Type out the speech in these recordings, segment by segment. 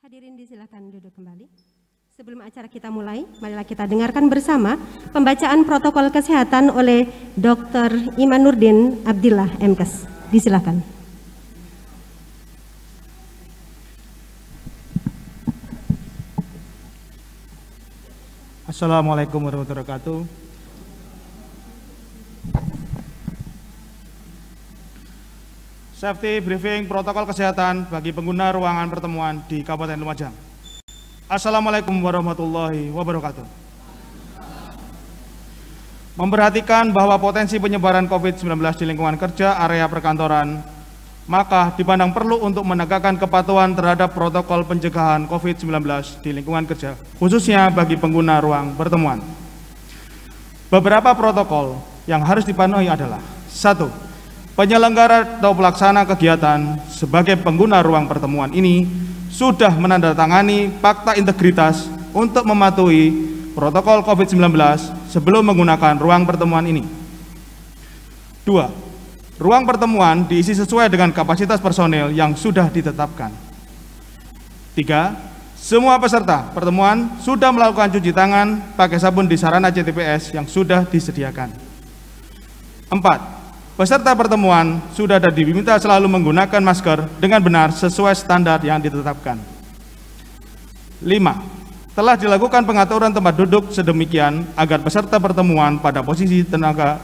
Hadirin disilakan duduk kembali. Sebelum acara kita mulai, marilah kita dengarkan bersama pembacaan protokol kesehatan oleh Dr. Iman Nurdin Abdillah MKes. Disilakan. Assalamualaikum warahmatullahi wabarakatuh. Safety briefing protokol kesehatan bagi pengguna ruangan pertemuan di Kabupaten Lumajang. Assalamualaikum warahmatullahi wabarakatuh. Memperhatikan bahwa potensi penyebaran COVID-19 di lingkungan kerja area perkantoran, maka dipandang perlu untuk menegakkan kepatuhan terhadap protokol pencegahan COVID-19 di lingkungan kerja, khususnya bagi pengguna ruang pertemuan. Beberapa protokol yang harus dipenuhi adalah: 1. Penyelenggara atau pelaksana kegiatan sebagai pengguna ruang pertemuan ini sudah menandatangani fakta integritas untuk mematuhi protokol COVID-19 sebelum menggunakan ruang pertemuan ini. 2. Ruang pertemuan diisi sesuai dengan kapasitas personel yang sudah ditetapkan. 3. Semua peserta pertemuan sudah melakukan cuci tangan pakai sabun di sarana CTPS yang sudah disediakan. 4. Peserta pertemuan sudah diminta selalu menggunakan masker dengan benar sesuai standar yang ditetapkan. 5. Telah dilakukan pengaturan tempat duduk sedemikian agar peserta pertemuan pada posisi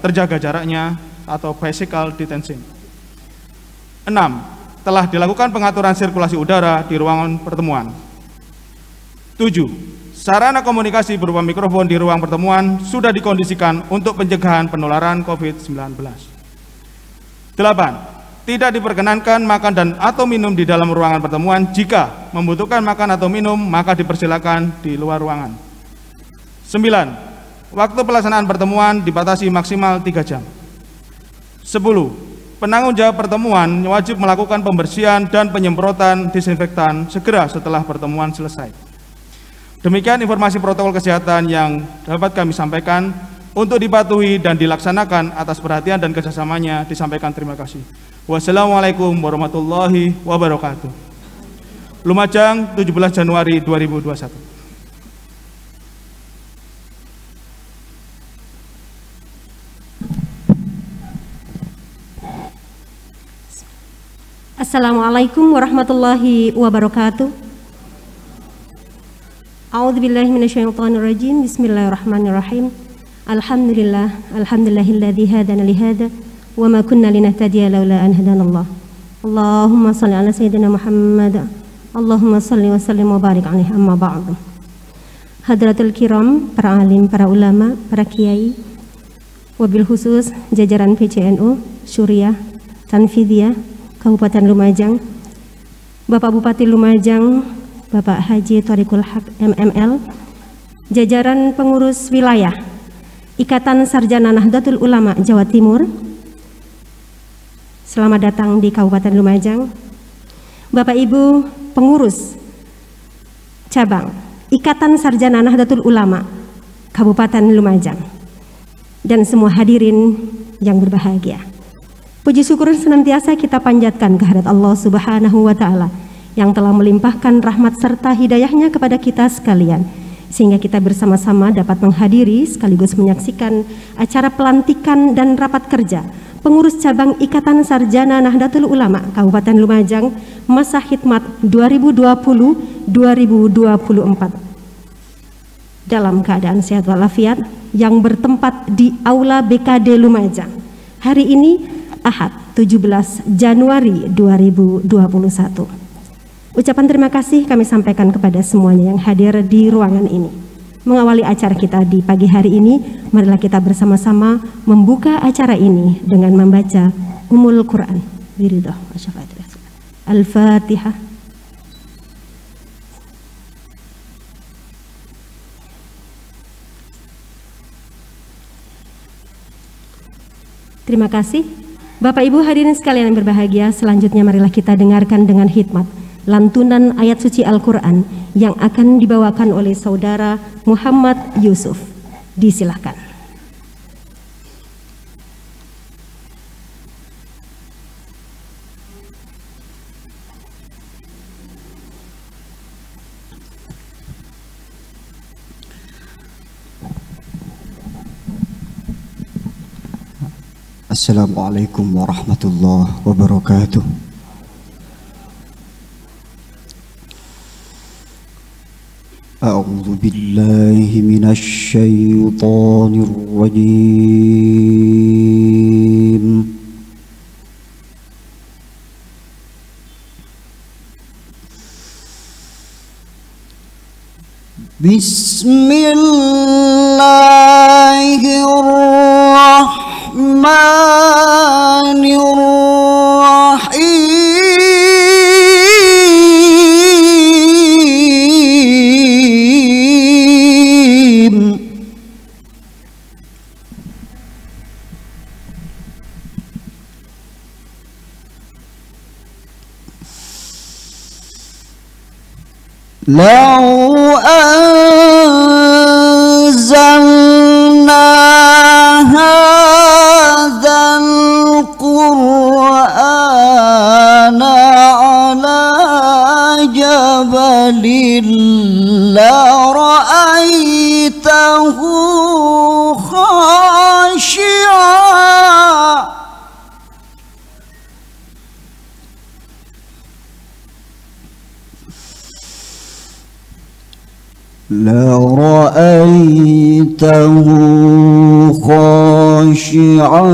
terjaga jaraknya atau physical distancing. 6. Telah dilakukan pengaturan sirkulasi udara di ruangan pertemuan. 7. Sarana komunikasi berupa mikrofon di ruang pertemuan sudah dikondisikan untuk pencegahan penularan COVID-19. 8. Tidak diperkenankan makan dan atau minum di dalam ruangan pertemuan. Jika membutuhkan makan atau minum, maka dipersilakan di luar ruangan. 9. Waktu pelaksanaan pertemuan dibatasi maksimal 3 jam. 10. Penanggung jawab pertemuan wajib melakukan pembersihan dan penyemprotan disinfektan segera setelah pertemuan selesai. Demikian informasi protokol kesehatan yang dapat kami sampaikan. Untuk dipatuhi dan dilaksanakan atas perhatian dan kerjasamanya disampaikan terima kasih. Wassalamualaikum warahmatullahi wabarakatuh. Lumajang, 17 Januari 2021. Assalamualaikum warahmatullahi wabarakatuh. A'udzubillahi minasyaitonirrajim. Bismillahirrahmanirrahim. Alhamdulillahilladzi hadana li hada wa ma kunna linahtadiya laula an hadanallah. Allahumma shalli ala sayyidina Muhammad. Allahumma shalli wa sallim wa barik alaihi, amma ba'du. Hadratul kiram, para alim, para ulama, para kiai, wabil khusus jajaran PCNU, Syuriah, Tanfidiyah, Kabupaten Lumajang, Bapak Bupati Lumajang, Bapak Haji Thoriqul Haq MML, jajaran pengurus wilayah Ikatan Sarjana Nahdlatul Ulama Jawa Timur, selamat datang di Kabupaten Lumajang. Bapak Ibu pengurus cabang Ikatan Sarjana Nahdlatul Ulama Kabupaten Lumajang, dan semua hadirin yang berbahagia. Puji syukur senantiasa kita panjatkan kehadirat Allah Subhanahu wa Ta'ala yang telah melimpahkan rahmat serta hidayahnya kepada kita sekalian, sehingga kita bersama-sama dapat menghadiri sekaligus menyaksikan acara pelantikan dan rapat kerja pengurus cabang Ikatan Sarjana Nahdlatul Ulama Kabupaten Lumajang masa khidmat 2020-2024 dalam keadaan sehat walafiat yang bertempat di Aula BKD Lumajang hari ini Ahad 17 Januari 2021. Ucapan terima kasih kami sampaikan kepada semuanya yang hadir di ruangan ini. Mengawali acara kita di pagi hari ini, marilah kita bersama-sama membuka acara ini dengan membaca Ummul Quran. Al-Fatihah. Terima kasih. Bapak Ibu hadirin sekalian yang berbahagia, selanjutnya marilah kita dengarkan dengan hikmat lantunan ayat suci Al-Quran yang akan dibawakan oleh Saudara Muhammad Yusuf. Disilahkan. Assalamualaikum warahmatullahi wabarakatuh. A'udzu billahi minasy syaithanir rajim. Bismillahirrahmanirrahim. Lau anzalna hadzal qur'ana ala jabalin la ra'aitahu khashi'an لرأيته خاشعا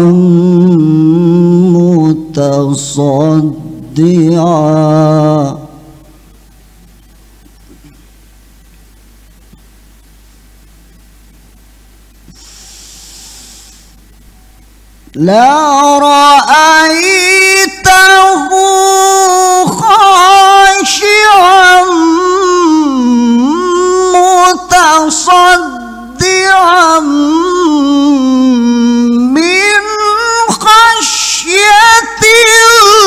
متصدعا لرأيته خاشعا متصدعا من خشية الله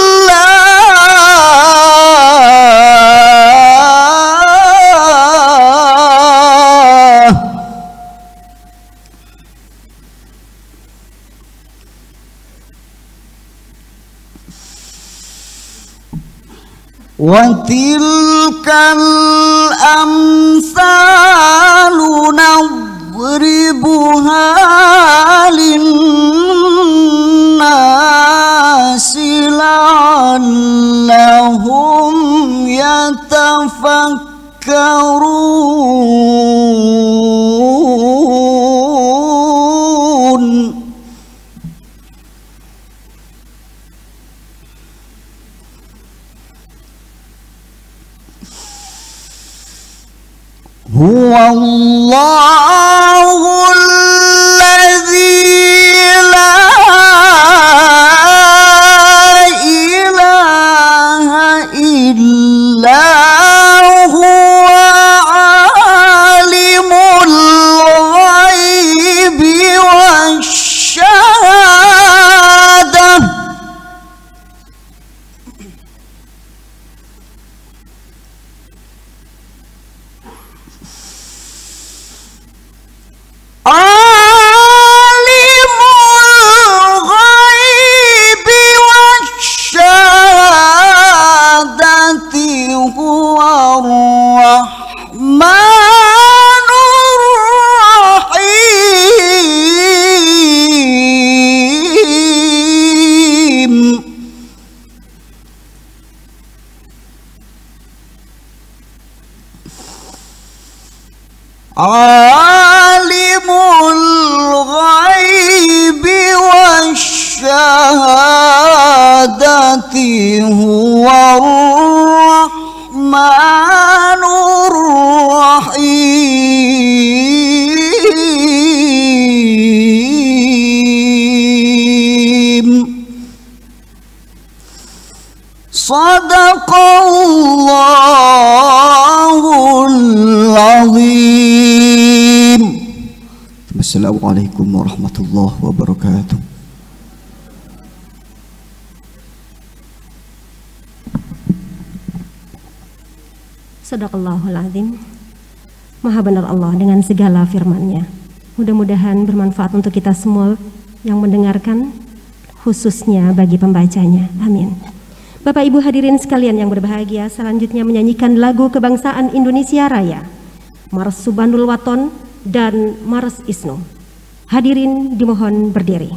وتلك الأمثال نضربها للناس لعلهم يتفكرون هو الله الذي لا إله إلا هو عالم الغيب والشهادة عالم الغيب والشهادة هو الرحمن الرحيم عالم الغيب والشهادة هو الرحمن الرحيم صدق الله العظيم. Assalamualaikum warahmatullahi wabarakatuh. Sadaqallahul azim. Maha benar Allah dengan segala firman-Nya. Mudah-mudahan bermanfaat untuk kita semua yang mendengarkan, khususnya bagi pembacanya. Amin. Bapak Ibu hadirin sekalian yang berbahagia, selanjutnya menyanyikan lagu kebangsaan Indonesia Raya, Mars Subhanul Waton dan Mars Isnu. Hadirin dimohon berdiri.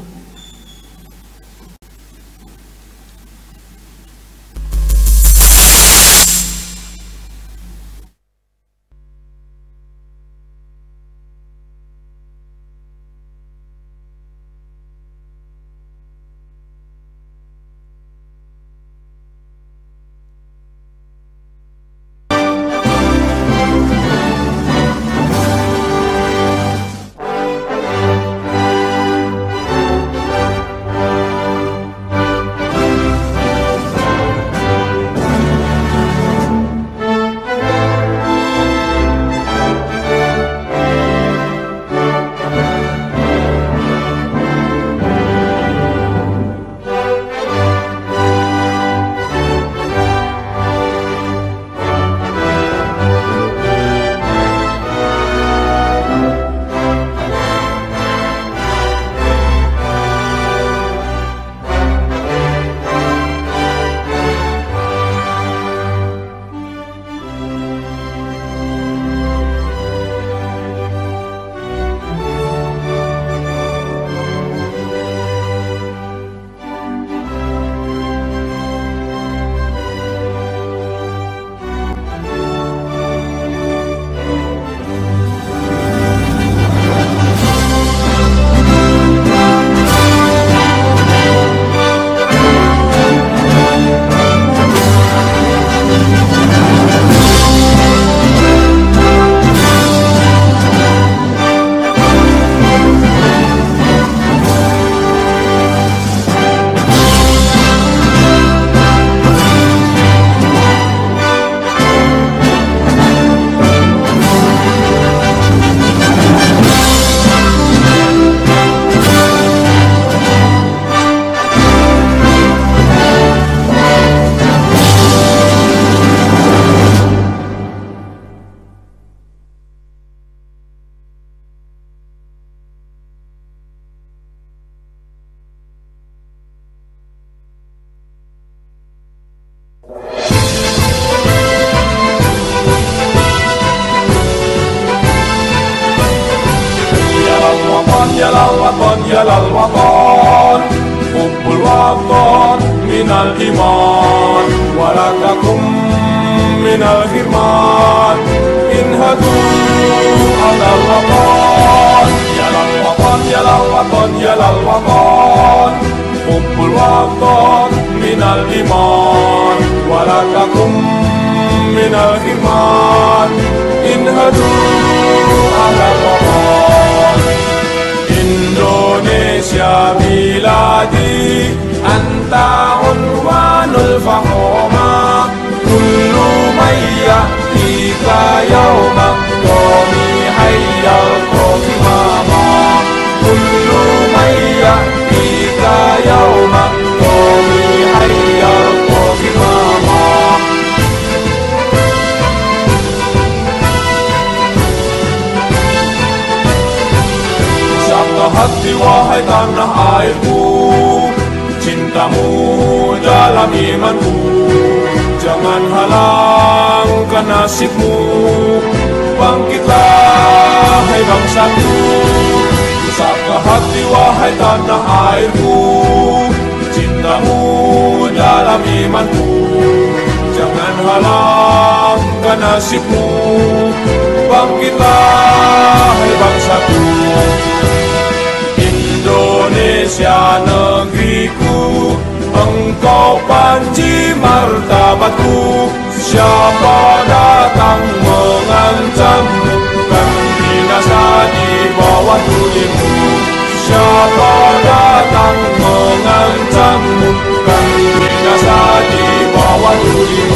ya lal watan Hubbul watan minal iman Walakakum minal firman Inhadu alal watan Ya lal watan, ya lal watan, ya lal watan Hubbul watan minal iman Walakakum minal firman Inhadu alal watan Indonesia biladi anta unwanul fahoma kullu mayya ika yawma qawmi hayyal qawmi mama kullu mayya ika yawma qawmi hayyal qawmi mama. Hati wahai tanah airku, cintamu dalam imanku, jangan halangkan nasibmu, bangkitlah hai bangsaku. Usapkah hati wahai tanah airku, cintamu dalam imanku, jangan halangkan nasibmu, bangkitlah hai bangsaku. Indonesia negeriku, engkau panji martabatku. Siapa datang mengancammu, kan binasa di bawah tulimu. Siapa datang mengancammu, kan binasa di bawah tulimu.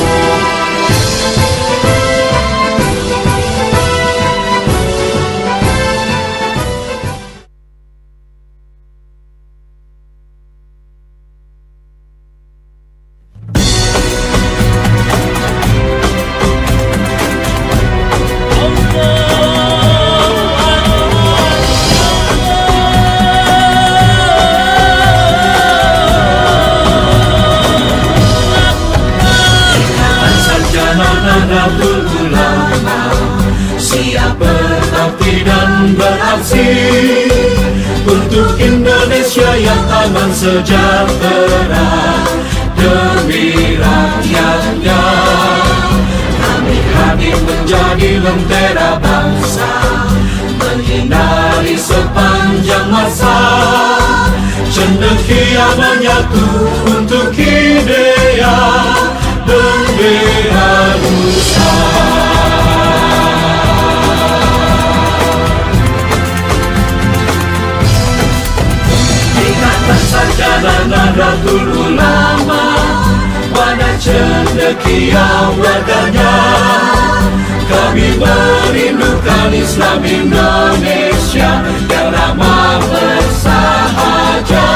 Untuk Indonesia yang aman sejahtera demi rakyatnya, kami hadir menjadi lentera bangsa, menyinari sepanjang masa. Cendekia menyatu untuk idea bendera Nusa. Sarjana Nahdlatul Ulama, mana cendekia warganya. Kami merindukan Islam Indonesia yang ramah bersahaja,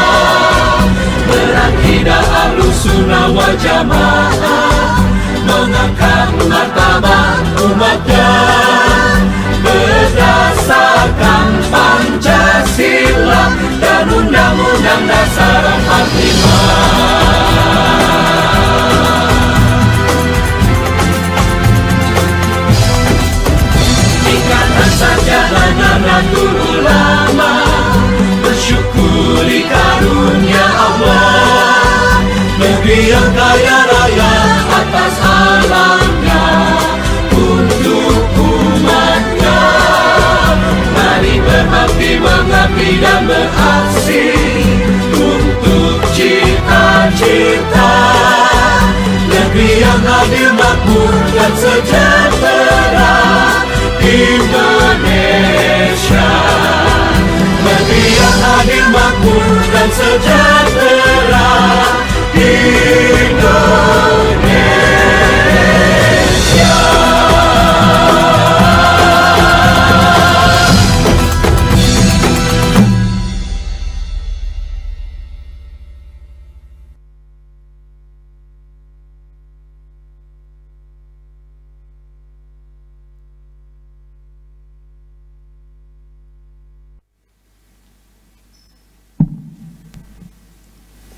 berakidah Ahlussunnah wal Jamaah, mengangkat martabat umatnya berdasarkan Pancasila dan Undang-Undang Dasar 45. Ikatan Sarjana Nahdlatul Ulama bersyukuri karunia Allah, negeri yang kaya raya atas alamnya untuk umatnya. Mari berbakti, mengabdi dan beraksi untuk cita-cita negeri yang adil, makmur dan sejahtera. Indonesia, negeri yang adil, makmur dan sejahtera. Indonesia.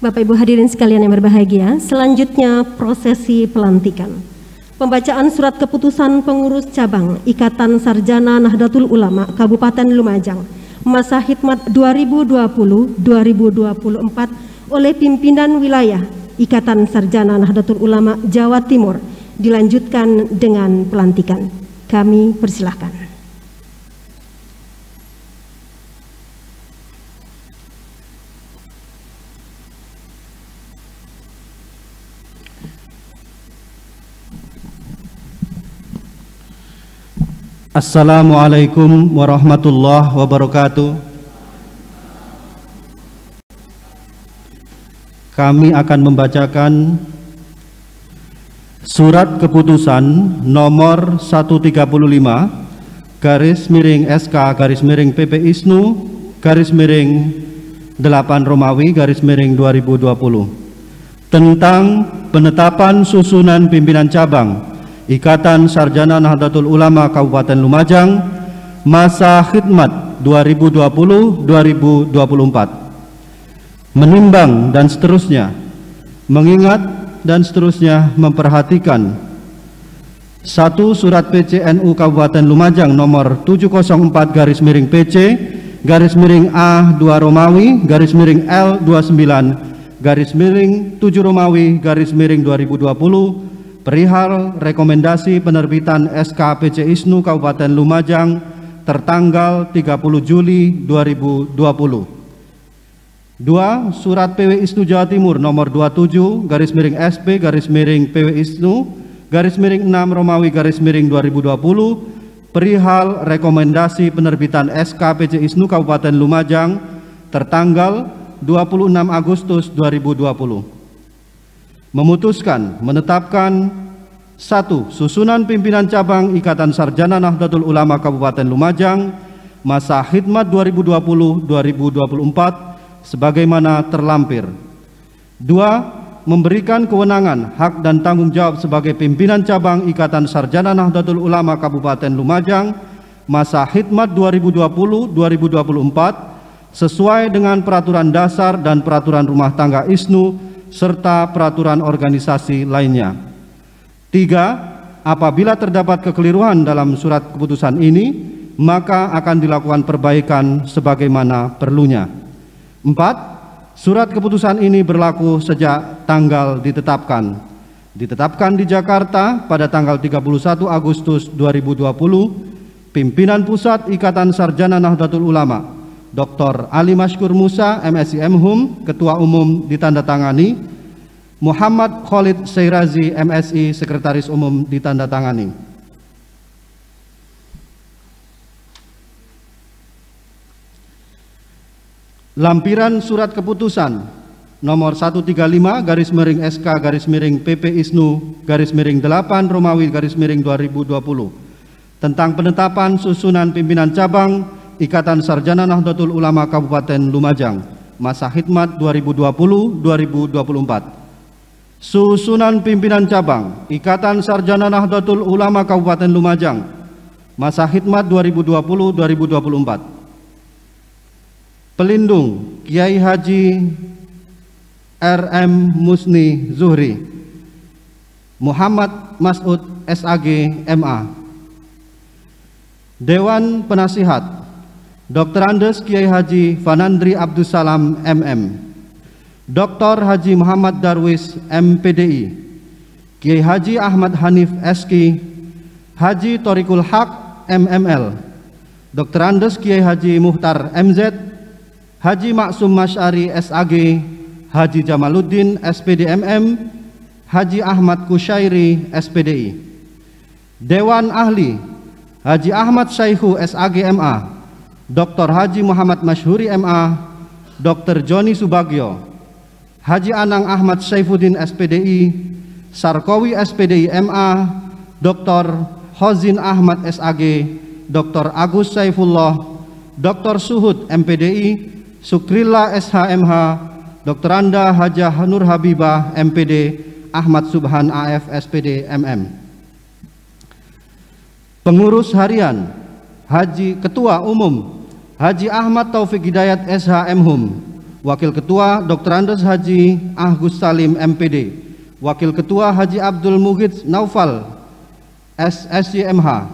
Bapak Ibu hadirin sekalian yang berbahagia, selanjutnya prosesi pelantikan. Pembacaan surat keputusan pengurus cabang Ikatan Sarjana Nahdlatul Ulama Kabupaten Lumajang masa khidmat 2020-2024 oleh pimpinan wilayah Ikatan Sarjana Nahdlatul Ulama Jawa Timur dilanjutkan dengan pelantikan. Kami persilahkan. Assalamualaikum warahmatullahi wabarakatuh. Kami akan membacakan surat keputusan nomor 135/SK/PP ISNU /8 Romawi /2020 tentang penetapan susunan pimpinan cabang Ikatan Sarjana Nahdlatul Ulama Kabupaten Lumajang masa khidmat 2020-2024, menimbang dan seterusnya, mengingat dan seterusnya, memperhatikan 1. Surat PC NU Kabupaten Lumajang nomor 704/PC/A 2 Romawi /L29/7 Romawi /2020 perihal rekomendasi penerbitan SK PC ISNU Kabupaten Lumajang tertanggal 30 Juli 2020. 2. Surat PW ISNU Jawa Timur nomor 27/SP/PW ISNU /6 Romawi /2020 perihal rekomendasi penerbitan SK PC ISNU Kabupaten Lumajang tertanggal 26 Agustus 2020. Memutuskan menetapkan 1. Susunan pimpinan cabang Ikatan Sarjana Nahdlatul Ulama Kabupaten Lumajang masa khidmat 2020-2024 sebagaimana terlampir. 2. Memberikan kewenangan, hak dan tanggung jawab sebagai pimpinan cabang Ikatan Sarjana Nahdlatul Ulama Kabupaten Lumajang masa khidmat 2020-2024 sesuai dengan peraturan dasar dan peraturan rumah tangga ISNU serta peraturan organisasi lainnya. 3. Apabila terdapat kekeliruan dalam surat keputusan ini, maka akan dilakukan perbaikan sebagaimana perlunya. 4. Surat keputusan ini berlaku sejak tanggal ditetapkan. Ditetapkan di Jakarta pada tanggal 31 Agustus 2020, pimpinan Pusat Ikatan Sarjana Nahdlatul Ulama Dr. Ali Mashkur Musa, MSI MHum, Ketua Umum ditandatangani. Muhammad Khalid Seyrazi, MSI, Sekretaris Umum ditandatangani. Lampiran surat keputusan nomor 135/SK/PP ISNU /8 Romawi /2020 tentang penetapan susunan pimpinan cabang Ikatan Sarjana Nahdlatul Ulama Kabupaten Lumajang masa khidmat 2020-2024. Susunan pimpinan cabang Ikatan Sarjana Nahdlatul Ulama Kabupaten Lumajang masa khidmat 2020-2024. Pelindung Kiai Haji RM Musni Zuhri, Muhammad Mas'ud SAG MA. Dewan Penasihat Dr. Andes Kiai Haji Fanandri Abdussalam MM, Dr. Haji Muhammad Darwis MPDI, Kiai Haji Ahmad Hanif SK, Haji Thoriqul Haq MML, Dr. Andes Kiai Haji Muhtar MZ, Haji Maksum Masyari SAG, Haji Jamaluddin SPDMM, Haji Ahmad Kusyairi SPDI. Dewan Ahli Haji Ahmad Syaihu SAG MA, Dr. Haji Muhammad Masyhuri MA, Dr. Joni Subagio, Haji Anang Ahmad Saifuddin SPDI, Sarkowi SPDI MA, Dr. Hozin Ahmad SAG, Dr. Agus Saifullah, Dr. Suhud MPDI, Sukrilla SHMH, Dr. Anda Hajah Nur Habibah MPD, Ahmad Subhan AF SPD MM. Pengurus Harian Haji Ketua Umum Haji Ahmad Taufik Hidayat SH MHum, Wakil Ketua Dr. Andes Haji Agus Salim MPD, Wakil Ketua Haji Abdul Mughid Naufal SSC MH,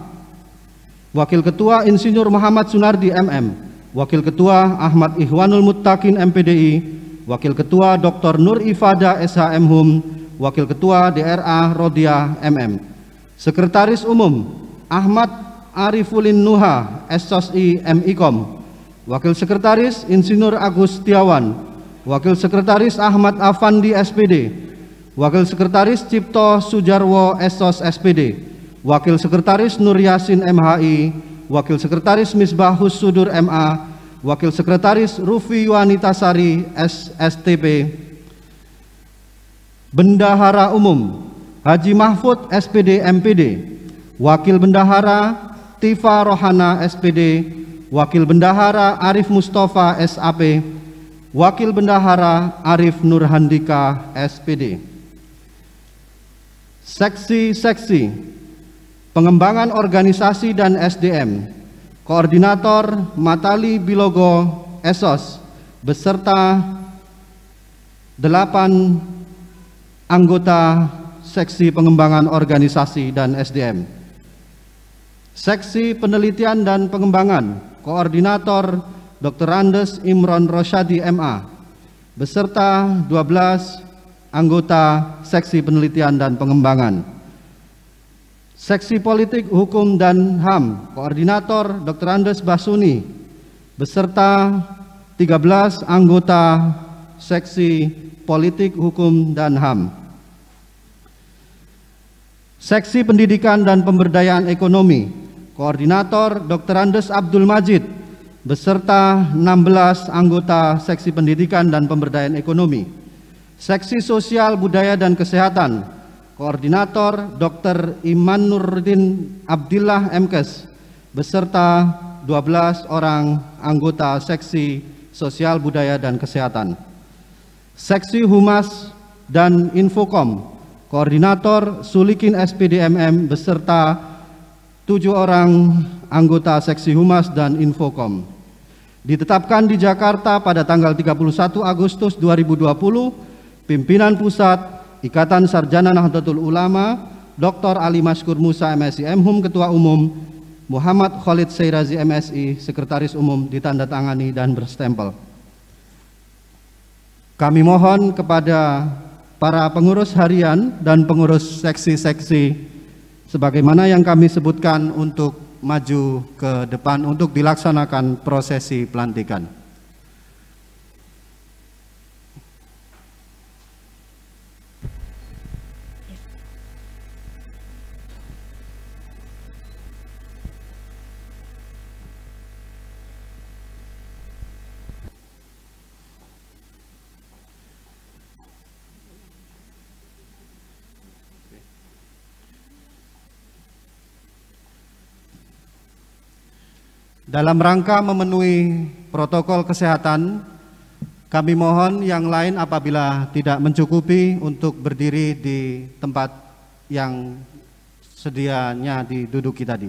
Wakil Ketua Insinyur Muhammad Sunardi MM, Wakil Ketua Ahmad Ikhwanul Muttaqin MPDI, Wakil Ketua Dr. Nur Ifada SHM Hum, Wakil Ketua DRA Rodia MM. Sekretaris Umum Ahmad Arifulin Nuha SOSI MIKOM. Wakil Sekretaris Insinyur Agus Setiawan. Wakil Sekretaris Ahmad Afandi SPD. Wakil Sekretaris Cipto Sujarwo SOS SPD. Wakil Sekretaris Nur Yasin MHI. Wakil Sekretaris Misbahus Sudur MA, Wakil Sekretaris Rufi Wanitasari SSTP, Bendahara Umum Haji Mahfud SPD MPD, Wakil Bendahara Tifa Rohana SPD, Wakil Bendahara Arif Mustafa SAP, Wakil Bendahara Arif Nurhandika SPD. Seksi-seksi Pengembangan Organisasi dan SDM, Koordinator Matali Bilogo Esos, beserta 8 anggota Seksi Pengembangan Organisasi dan SDM. Seksi Penelitian dan Pengembangan, Koordinator Dr. Andes Imron Rosyadi MA, beserta 12 anggota Seksi Penelitian dan Pengembangan. Seksi Politik Hukum dan HAM, Koordinator Dr. Andes Basuni, beserta 13 anggota Seksi Politik Hukum dan HAM. Seksi Pendidikan dan Pemberdayaan Ekonomi, Koordinator Dr. Andes Abdul Majid, beserta 16 anggota Seksi Pendidikan dan Pemberdayaan Ekonomi. Seksi Sosial Budaya dan Kesehatan, Koordinator Dr. Iman Nurdin Abdillah MKes, beserta 12 orang anggota Seksi Sosial Budaya dan Kesehatan. Seksi Humas dan Infokom, Koordinator Sulikin SPDMM, beserta 7 orang anggota Seksi Humas dan Infokom. Ditetapkan di Jakarta pada tanggal 31 Agustus 2020, Pimpinan Pusat Ikatan Sarjana Nahdlatul Ulama, Dr. Ali Maskur Musa MSI MHum, Ketua Umum, Muhammad Khalid Seirazi MSI, Sekretaris Umum, ditandatangani dan berstempel. Kami mohon kepada para pengurus harian dan pengurus seksi-seksi sebagaimana yang kami sebutkan untuk maju ke depan untuk dilaksanakan prosesi pelantikan. Dalam rangka memenuhi protokol kesehatan, kami mohon yang lain apabila tidak mencukupi untuk berdiri di tempat yang sedianya diduduki tadi.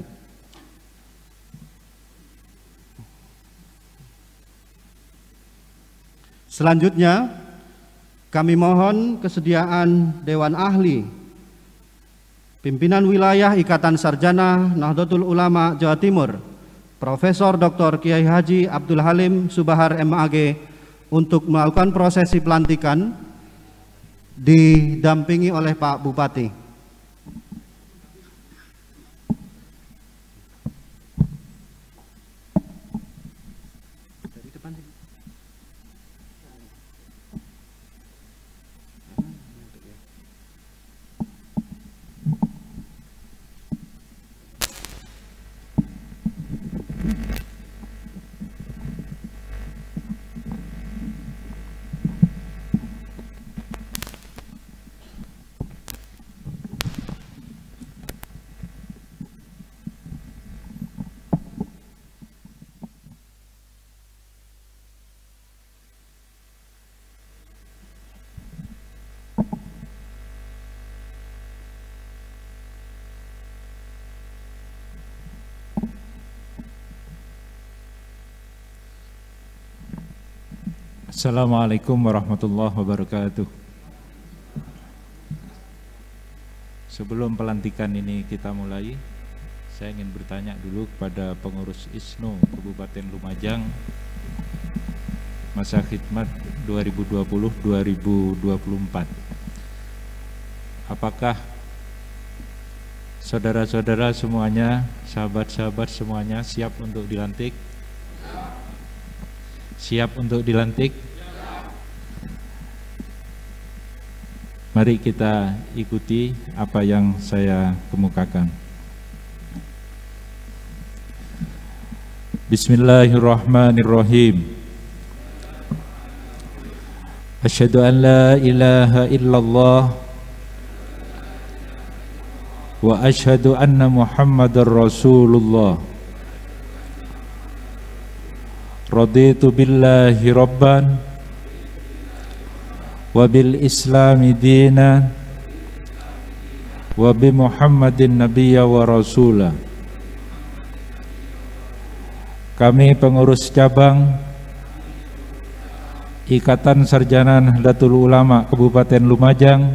Selanjutnya, kami mohon kesediaan Dewan Ahli, Pimpinan Wilayah Ikatan Sarjana Nahdlatul Ulama Jawa Timur, Profesor Dr. Kiai Haji Abdul Halim Subahar MAG untuk melakukan prosesi pelantikan didampingi oleh Pak Bupati. Assalamualaikum warahmatullahi wabarakatuh. Sebelum pelantikan ini kita mulai, Saya ingin bertanya dulu kepada pengurus ISNO Kabupaten Lumajang masa khidmat 2020-2024. Apakah saudara-saudara semuanya, sahabat-sahabat semuanya siap untuk dilantik? Siap untuk dilantik? Mari kita ikuti apa yang saya kemukakan. Bismillahirrahmanirrahim. Asyhadu an la ilaha illallah wa asyhadu anna Muhammadar Rasulullah. Raditu billahi rabban wa bil islami dinan wa bi Muhammadin nabiyya wa rasulah. Kami pengurus cabang Ikatan Sarjana Nahdlatul Ulama Kabupaten Lumajang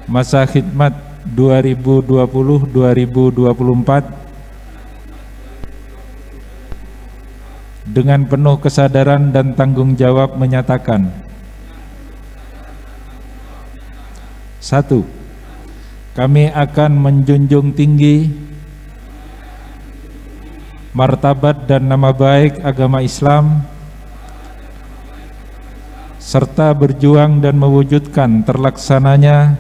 masa khidmat 2020-2024 dengan penuh kesadaran dan tanggung jawab menyatakan: 1. Kami akan menjunjung tinggi martabat dan nama baik agama Islam serta berjuang dan mewujudkan terlaksananya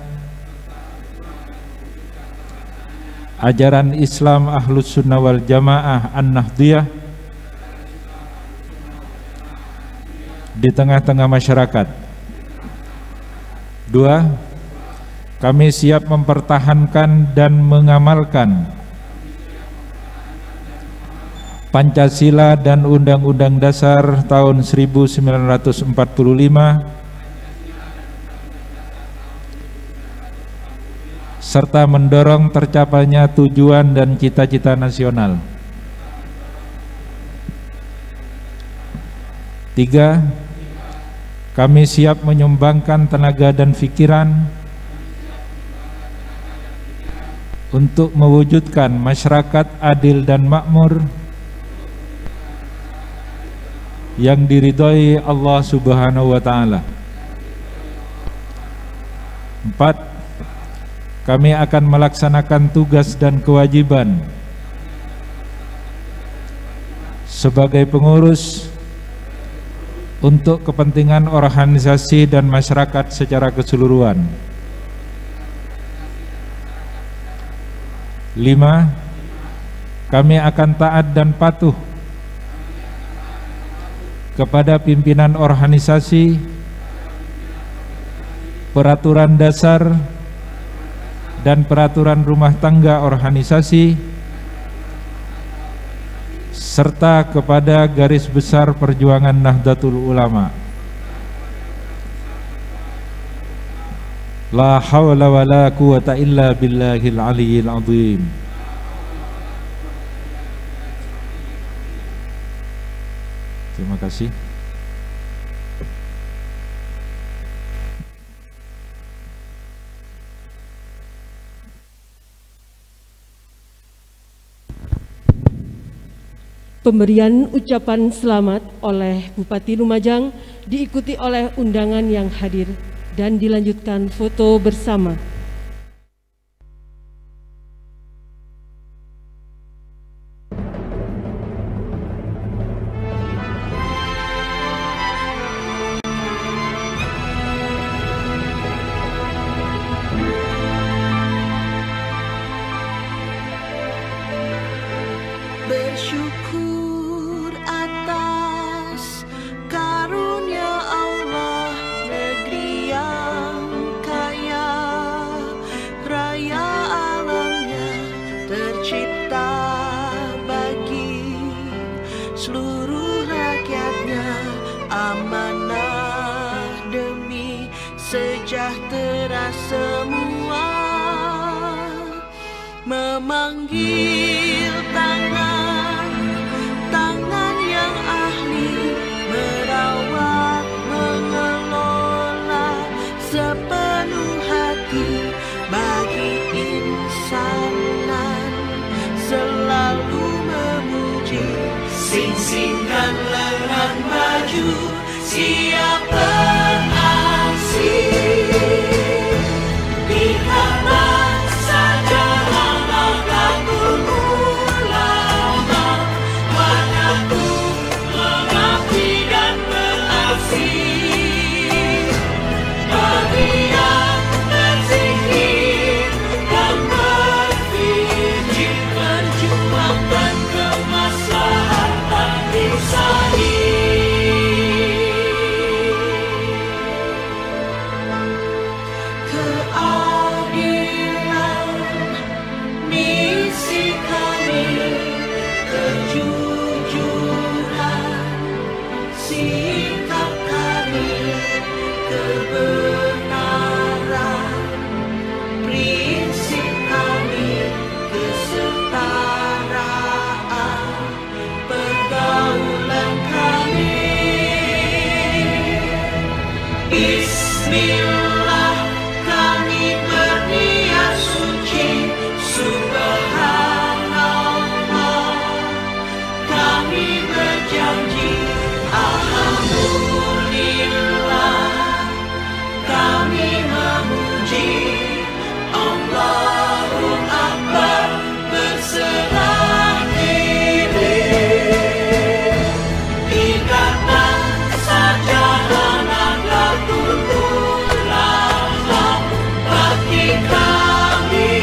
ajaran Islam Ahlus Sunnah wal Jamaah An-Nahdliyah di tengah-tengah masyarakat. 2. Kami siap mempertahankan dan mengamalkan Pancasila dan Undang-Undang Dasar tahun 1945 serta mendorong tercapainya tujuan dan cita-cita nasional. 3. Kami siap menyumbangkan tenaga dan pikiran untuk mewujudkan masyarakat adil dan makmur yang diridhoi Allah Subhanahu wa Ta'ala. 4. Kami akan melaksanakan tugas dan kewajiban sebagai pengurus untuk kepentingan organisasi dan masyarakat secara keseluruhan. 5. Kami akan taat dan patuh kepada pimpinan organisasi, peraturan dasar dan peraturan rumah tangga organisasi, serta kepada garis besar perjuangan Nahdlatul Ulama. La haula wa la quwata illa billahil aliyyil azim. Terima kasih. Pemberian ucapan selamat oleh Bupati Lumajang diikuti oleh undangan yang hadir dan dilanjutkan foto bersama. Bersyukur atas karunia Allah, negeri yang kaya raya alamnya tercipta bagi seluruh rakyatnya, amanah demi sejahtera semua, memanggil tangan yang ahli merawat, mengelola sepenuh hati bagi maju siap beraksi. Lihatlah saja Nahdlatul Ulama, wajahku mengabdi dan beraksi. Bagi yang berzikir dan berfikir, perjuangkan kemaslahatan insani. Keadilan misi kami, kejujuran sikap kami, kebenaran prinsip kami, kesetaraan pergaulan kami. Bismillah kami berniat suci, subhanallah kami berjanji, alhamdulillah kami memuji, Allahu Akbar berserah diri. Ikatlah saja Nahdlatul Ulama, bagi kami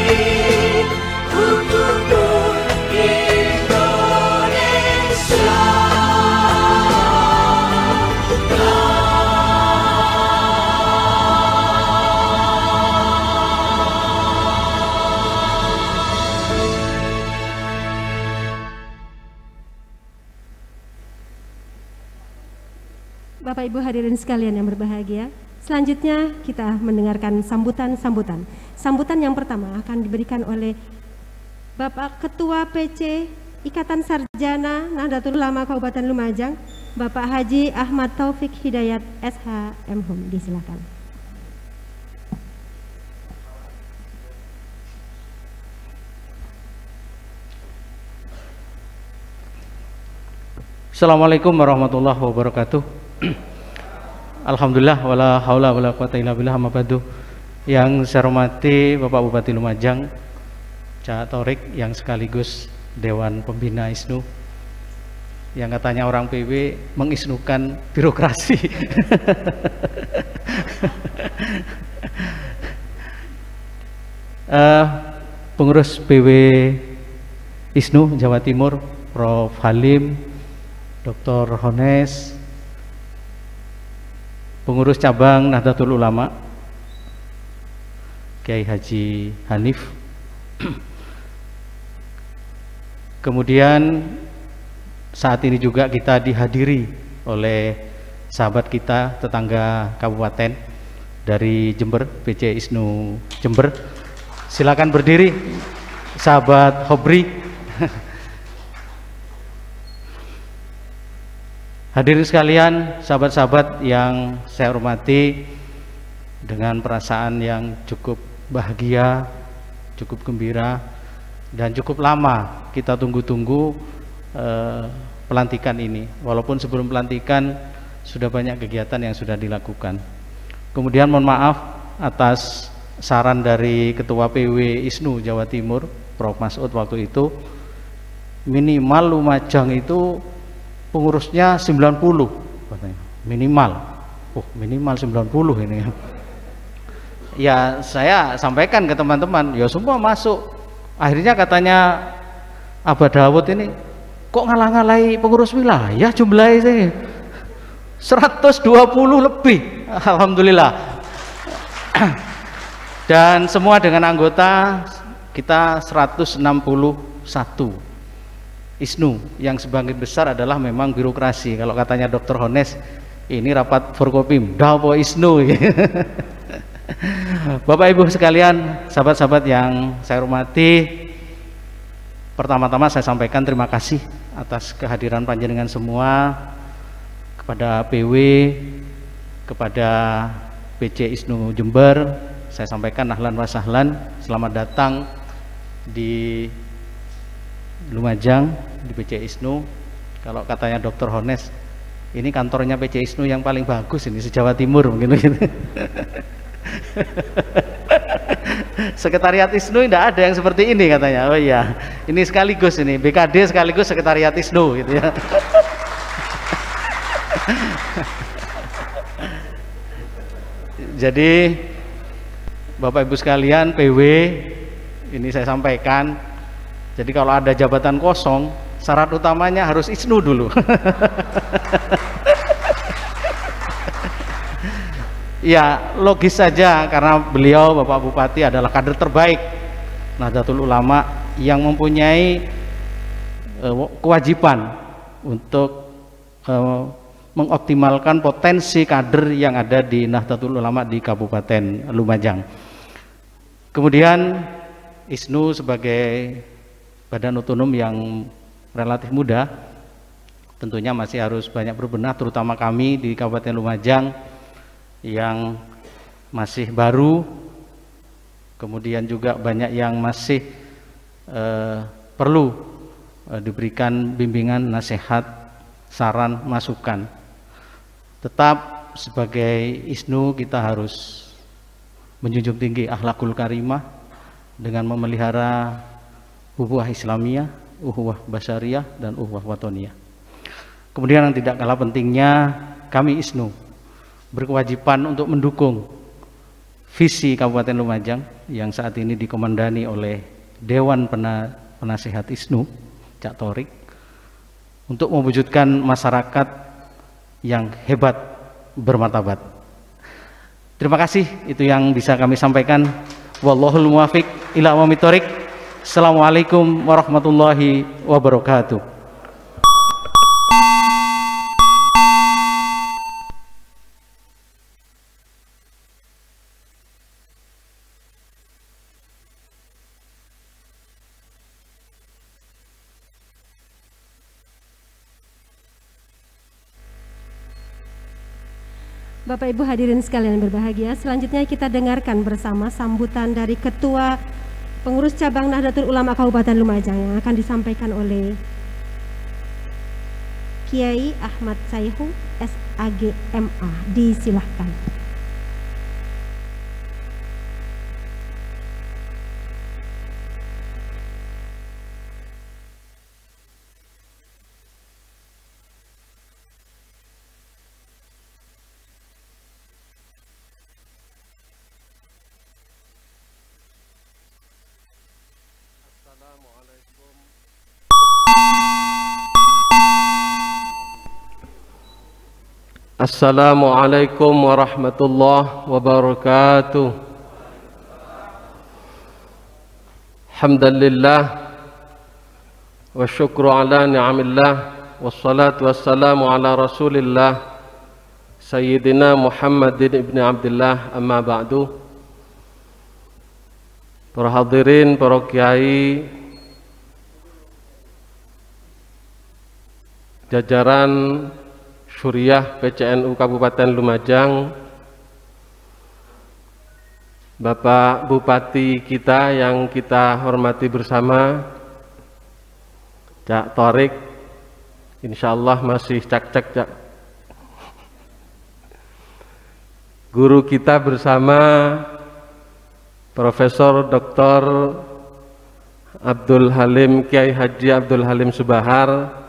untuk Indonesia. Bapak Ibu hadirin sekalian yang berbahagia, selanjutnya kita mendengarkan sambutan-sambutan. Sambutan yang pertama akan diberikan oleh Bapak Ketua PC Ikatan Sarjana Nahdlatul Ulama Kabupaten Lumajang, Bapak Haji Ahmad Taufik Hidayat SH MHum. Disilakan. Assalamualaikum warahmatullahi wabarakatuh. Alhamdulillah wala haula wala quwata illa billah, amma ba'du. Yang saya hormati Bapak Bupati Lumajang, Cak Torik, yang sekaligus Dewan Pembina ISNU, yang katanya orang PW mengisnukan birokrasi. Pengurus PW ISNU Jawa Timur, Prof. Halim, Dr. Hones, pengurus cabang Nahdlatul Ulama Kiai Haji Hanif, kemudian saat ini juga kita dihadiri oleh sahabat kita tetangga kabupaten dari Jember, PC ISNU Jember. Silakan berdiri sahabat Hobri. Hadirin sekalian, sahabat-sahabat yang saya hormati, dengan perasaan yang cukup bahagia, cukup gembira, dan cukup lama kita tunggu-tunggu pelantikan ini. Walaupun sebelum pelantikan sudah banyak kegiatan yang sudah dilakukan. Kemudian mohon maaf atas saran dari Ketua PW ISNU Jawa Timur, Prof. Masud, waktu itu minimal Lumajang itu pengurusnya 90 katanya. Minimal. Minimal 90 ini. Ya saya sampaikan ke teman-teman, ya semua masuk. Akhirnya katanya Abah Dawud ini, kok ngalah-ngalahi pengurus wilayah jumlahnya sih 120 lebih. Alhamdulillah. Dan semua dengan anggota kita 161 ISNU, yang sebagian besar adalah memang birokrasi. Kalau katanya Dr. Hones, ini rapat Forkopim, dapo ISNU. Bapak Ibu sekalian, sahabat-sahabat yang saya hormati, pertama-tama saya sampaikan terima kasih atas kehadiran panjenengan semua, kepada PW, kepada PC ISNU Jember. Saya sampaikan ahlan wa sahlan, selamat datang di Lumajang, di PC ISNU. Kalau katanya Dr. Hones, Ini kantornya PC ISNU yang paling bagus ini se-Jawa Timur mungkin gitu. Sekretariat ISNU tidak ada yang seperti ini katanya. Oh iya, ini sekaligus ini BKD sekaligus sekretariat ISNU gitu ya. Jadi Bapak Ibu sekalian, PW ini saya sampaikan. Jadi kalau ada jabatan kosong, syarat utamanya harus ISNU dulu. Ya logis saja karena beliau Bapak Bupati adalah kader terbaik Nahdlatul Ulama yang mempunyai kewajiban untuk mengoptimalkan potensi kader yang ada di Nahdlatul Ulama di Kabupaten Lumajang. Kemudian ISNU sebagai badan otonom yang relatif muda tentunya masih harus banyak berbenah, terutama kami di Kabupaten Lumajang yang masih baru, kemudian juga banyak yang masih perlu diberikan bimbingan, nasihat, saran, masukan. Tetap sebagai ISNU kita harus menjunjung tinggi akhlakul karimah dengan memelihara ukhuwah Islamiyah, ukhuwah basyariyah, dan ukhuwah watoniyah. Kemudian yang tidak kalah pentingnya, kami ISNU berkewajiban untuk mendukung visi Kabupaten Lumajang yang saat ini dikomandani oleh Dewan Penasehat ISNU, Cak Torik, untuk mewujudkan masyarakat yang hebat, bermartabat. Terima kasih, itu yang bisa kami sampaikan. Wallahul muwaffiq ila aqwamit thoriq. Assalamualaikum warahmatullahi wabarakatuh. Bapak Ibu hadirin sekalian berbahagia, selanjutnya kita dengarkan bersama sambutan dari Ketua Pengurus Cabang Nahdlatul Ulama Kabupaten Lumajang yang akan disampaikan oleh Kiai Ahmad Sayhu SAG MA. Disilahkan. Assalamualaikum warahmatullahi wabarakatuh. Alhamdulillah wa syukru ala ni'amillah wassalatu wassalamu ala rasulillah Sayyidina Muhammadin ibn Abdullah, amma ba'du. Para hadirin, para kiai, jajaran Syuriah PCNU Kabupaten Lumajang, Bapak Bupati kita yang kita hormati bersama, Cak Torik, insyaallah masih cak-cak Cak. Guru kita bersama Profesor Dr. Abdul Halim, Kiai Haji Abdul Halim Subahar.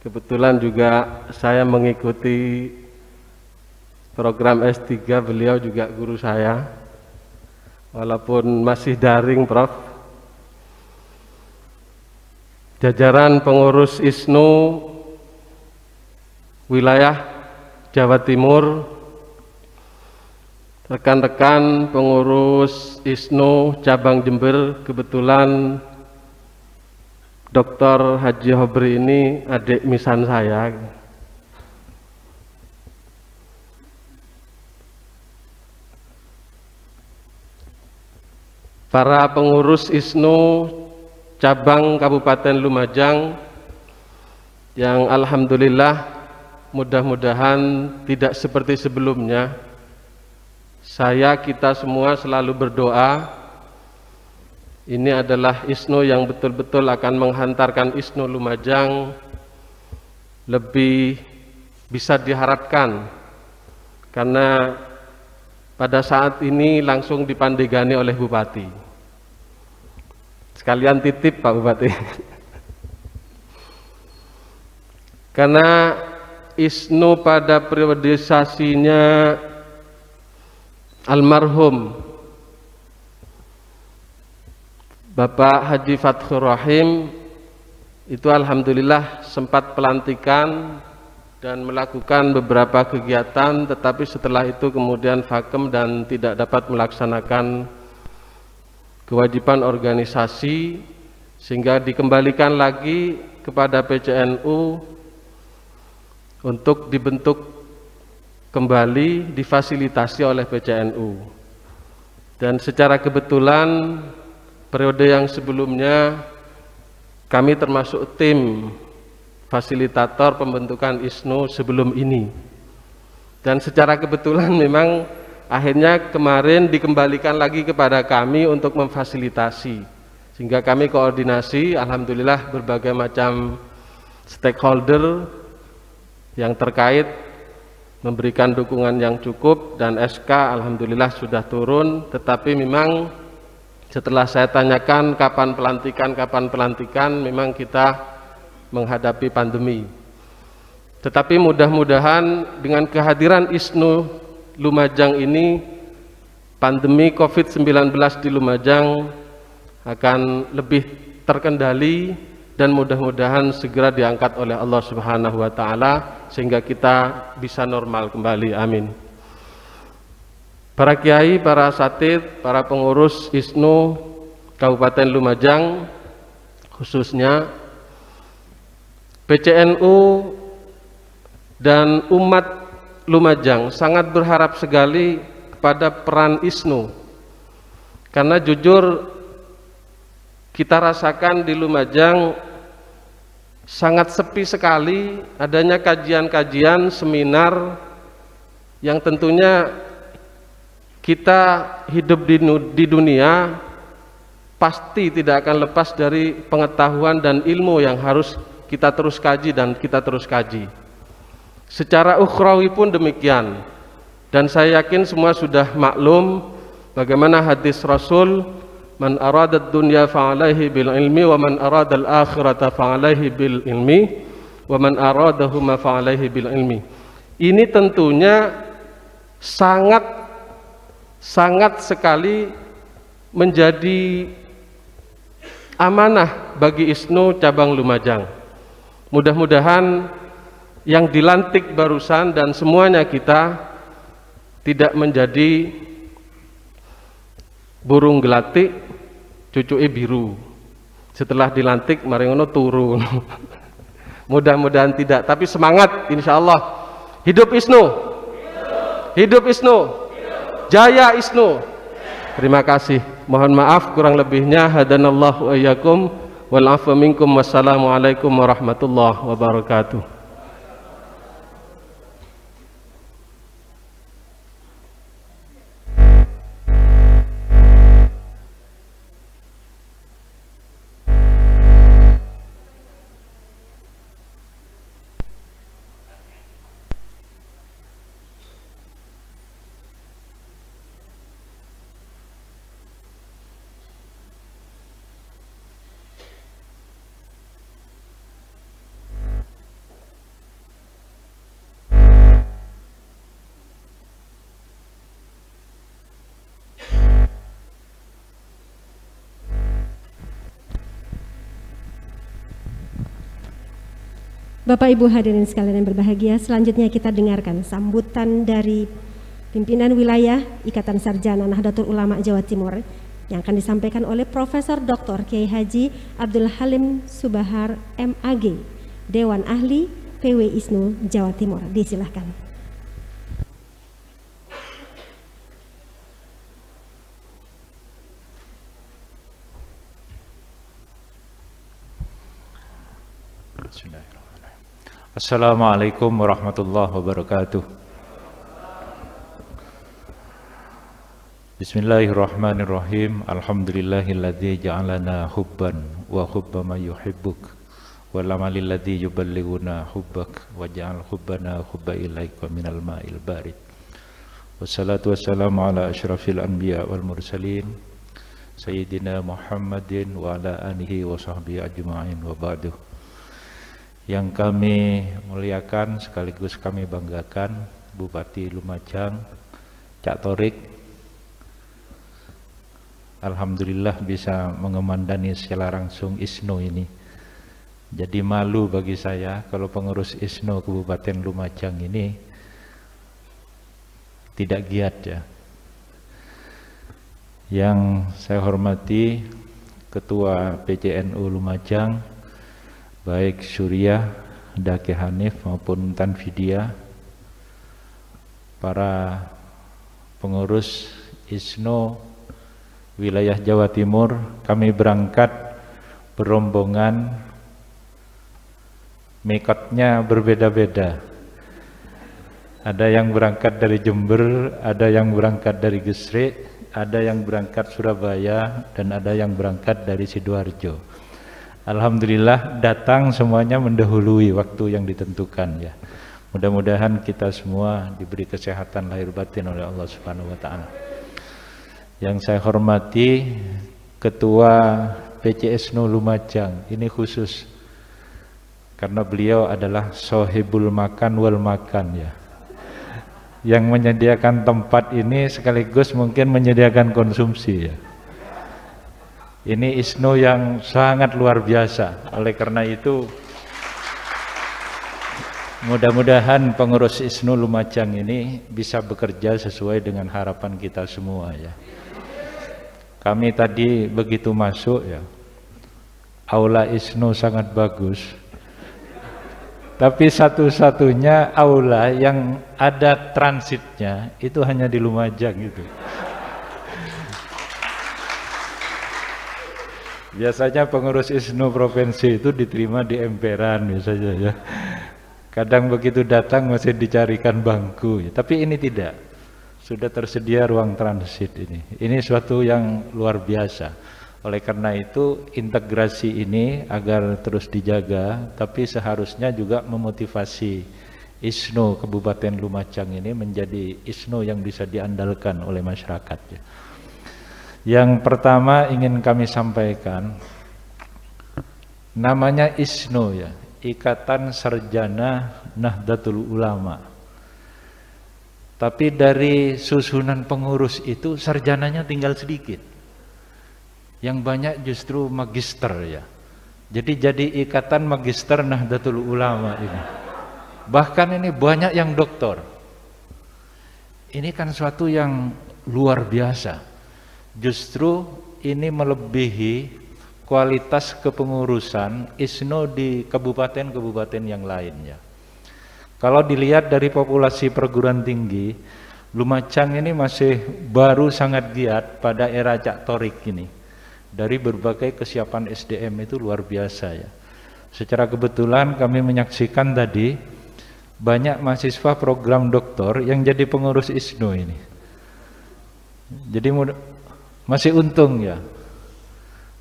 Kebetulan juga saya mengikuti program S3, beliau juga guru saya, walaupun masih daring, Prof. Jajaran pengurus ISNU wilayah Jawa Timur, rekan-rekan pengurus ISNU cabang Jember, kebetulan Dr. Haji Hobri ini adik misan saya. Para pengurus ISNU cabang Kabupaten Lumajang yang alhamdulillah mudah-mudahan tidak seperti sebelumnya. Kita semua selalu berdoa. Ini adalah ISNU yang betul-betul akan menghantarkan ISNU Lumajang lebih bisa diharapkan, karena pada saat ini langsung dipandegani oleh Bupati. Sekalian titip Pak Bupati. Karena ISNU pada periodisasinya almarhum Bapak Haji Fathur Rahim itu alhamdulillah sempat pelantikan dan melakukan beberapa kegiatan, tetapi setelah itu kemudian vakum dan tidak dapat melaksanakan kewajiban organisasi, sehingga dikembalikan lagi kepada PCNU untuk dibentuk kembali, difasilitasi oleh PCNU. Dan secara kebetulan periode yang sebelumnya kami termasuk tim fasilitator pembentukan ISNU sebelum ini. Dan secara kebetulan memang akhirnya kemarin dikembalikan lagi kepada kami untuk memfasilitasi, sehingga kami koordinasi, alhamdulillah berbagai macam stakeholder yang terkait memberikan dukungan yang cukup, dan SK alhamdulillah sudah turun. Tetapi memang setelah saya tanyakan kapan pelantikan, memang kita menghadapi pandemi. Tetapi mudah-mudahan dengan kehadiran ISNU Lumajang ini, pandemi COVID-19 di Lumajang akan lebih terkendali dan mudah-mudahan segera diangkat oleh Allah Subhanahu wa taala sehingga kita bisa normal kembali. Amin. Para kiai, para asatidz, para pengurus ISNU Kabupaten Lumajang, khususnya PCNU dan umat Lumajang sangat berharap sekali kepada peran ISNU, karena jujur kita rasakan di Lumajang sangat sepi sekali adanya kajian-kajian, seminar yang tentunya kita hidup di dunia pasti tidak akan lepas dari pengetahuan dan ilmu yang harus kita terus kaji dan kita terus kaji. Secara ukhrawi pun demikian. Dan saya yakin semua sudah maklum bagaimana hadis Rasul, man aradad dunya fa'alaihi bil ilmi wa man aradal akhirata fa'alaihi bil ilmi wa man aradahuma fa'alaihi bil ilmi. Ini tentunya sangat sekali menjadi amanah bagi ISNU cabang Lumajang. Mudah-mudahan yang dilantik barusan dan semuanya kita tidak menjadi burung gelatik cucuke biru. Setelah dilantik mari ngono turun. Mudah-mudahan tidak, tapi semangat insyaallah. Hidup ISNU. Hidup ISNU. Jaya ISNU. Terima kasih. Mohon maaf kurang lebihnya. Hadanallahu wa iyyakum. Wal afu minkum. Wassalamualaikum warahmatullahi wabarakatuh. Bapak Ibu hadirin sekalian yang berbahagia, selanjutnya kita dengarkan sambutan dari pimpinan wilayah Ikatan Sarjana Nahdlatul Ulama Jawa Timur yang akan disampaikan oleh Profesor Dr. Kiai Haji Abdul Halim Subahar MAG, Dewan Ahli PW ISNU Jawa Timur. Disilahkan. Assalamualaikum warahmatullahi wabarakatuh. Bismillahirrahmanirrahim. Alhamdulillahilladzi ja'alana hubban wa hubba ma yuhibbuk wal amalil ladzi yuballighuna hubbak waj'al hubbana hubba ilaika minal ma'il barid. Wassalatu wassalamu ala asyrafil anbiya wal mursalin Sayyidina Muhammadin wa ala alihi wa sahbihi ajma'in wa ba'du. Yang kami muliakan sekaligus kami banggakan Bupati Lumajang, Cak Torik, alhamdulillah bisa mengemandani secara langsung ISNO ini. Jadi malu bagi saya kalau pengurus ISNO Kabupaten Lumajang ini tidak giat ya. Yang saya hormati Ketua PCNU Lumajang, baik Surya, Dake Hanif maupun Tan Vidya, para pengurus ISNO wilayah Jawa Timur. Kami berangkat berombongan, mikotnya berbeda-beda. Ada yang berangkat dari Jember, ada yang berangkat dari Gresik, ada yang berangkat Surabaya, dan ada yang berangkat dari Sidoarjo. Alhamdulillah datang semuanya mendahului waktu yang ditentukan ya. Mudah-mudahan kita semua diberi kesehatan lahir batin oleh Allah Subhanahu wa taala. Yang saya hormati Ketua PCSNO Lumajang, ini khusus karena beliau adalah sohibul makan wal makan ya. Yang menyediakan tempat ini sekaligus mungkin menyediakan konsumsi ya. Ini ISNO yang sangat luar biasa. Oleh karena itu mudah-mudahan pengurus ISNO Lumajang ini bisa bekerja sesuai dengan harapan kita semua ya. Kami tadi begitu masuk ya, aula ISNO sangat bagus. Tapi satu-satunya aula yang ada transitnya itu hanya di Lumajang gitu. Biasanya pengurus ISNO provinsi itu diterima di emperan biasanya ya. Kadang begitu datang masih dicarikan bangku ya. Tapi ini tidak. Sudah tersedia ruang transit ini. Ini suatu yang luar biasa. Oleh karena itu integrasi ini agar terus dijaga, tapi seharusnya juga memotivasi ISNO Kabupaten Lumajang ini menjadi ISNO yang bisa diandalkan oleh masyarakat ya. Yang pertama ingin kami sampaikan, namanya ISNO ya, Ikatan Sarjana Nahdlatul Ulama. Tapi dari susunan pengurus itu sarjananya tinggal sedikit. Yang banyak justru magister ya. Jadi Ikatan Magister Nahdlatul Ulama ini. Bahkan ini banyak yang doktor. Ini kan suatu yang luar biasa. Justru ini melebihi kualitas kepengurusan ISNO di kabupaten-kabupaten yang lainnya. Kalau dilihat dari populasi perguruan tinggi, Lumajang ini masih baru sangat giat pada era Cak Torik ini. Dari berbagai kesiapan SDM itu luar biasa ya. Secara kebetulan kami menyaksikan tadi banyak mahasiswa program doktor yang jadi pengurus ISNO ini. Jadi masih untung ya,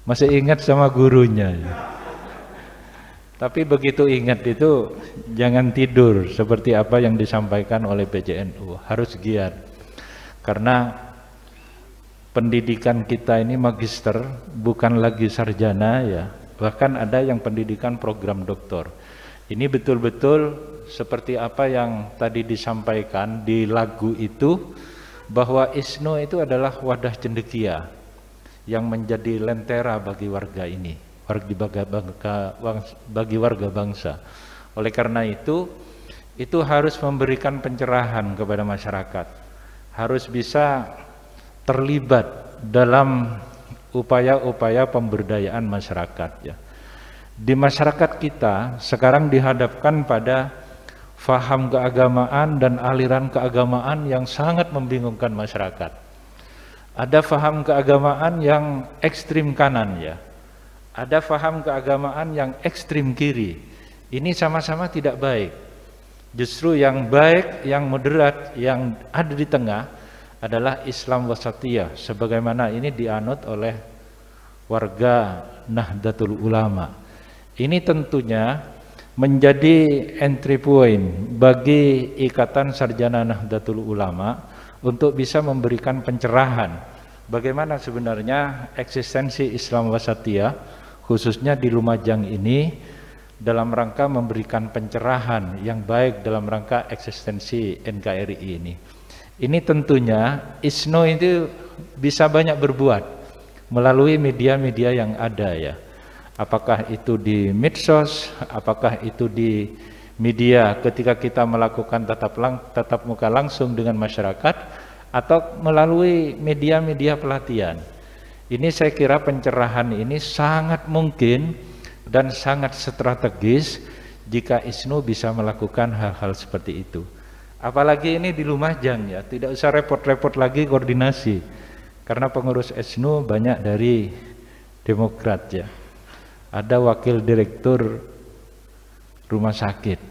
masih ingat sama gurunya ya. Tapi begitu ingat itu jangan tidur seperti apa yang disampaikan oleh PCNU, harus giat. Karena pendidikan kita ini magister, bukan lagi sarjana ya. Bahkan ada yang pendidikan program doktor. Ini betul-betul seperti apa yang tadi disampaikan di lagu itu, bahwa ISNO itu adalah wadah cendekia yang menjadi lentera bagi warga ini, bagi warga bangsa. Oleh karena itu harus memberikan pencerahan kepada masyarakat, harus bisa terlibat dalam upaya-upaya pemberdayaan masyarakat ya. Di masyarakat kita sekarang dihadapkan pada faham keagamaan dan aliran keagamaan yang sangat membingungkan masyarakat. Ada faham keagamaan yang ekstrim kanan ya, ada faham keagamaan yang ekstrim kiri. Ini sama-sama tidak baik. Justru yang baik, yang moderat, yang ada di tengah adalah Islam wasatiyah, sebagaimana ini dianut oleh warga Nahdlatul Ulama. Ini tentunya menjadi entry point bagi Ikatan Sarjana Nahdlatul Ulama untuk bisa memberikan pencerahan bagaimana sebenarnya eksistensi Islam Wasatiyah khususnya di Lumajang ini dalam rangka memberikan pencerahan yang baik dalam rangka eksistensi NKRI ini. Ini tentunya ISNO itu bisa banyak berbuat melalui media-media yang ada ya. Apakah itu di medsos, apakah itu di media ketika kita melakukan tatap muka langsung dengan masyarakat, atau melalui media-media pelatihan. Ini saya kira pencerahan ini sangat mungkin dan sangat strategis jika ISNO bisa melakukan hal-hal seperti itu. Apalagi ini di Lumajang ya, tidak usah repot-repot lagi koordinasi, karena pengurus ISNO banyak dari Demokrat ya. Ada wakil direktur rumah sakit,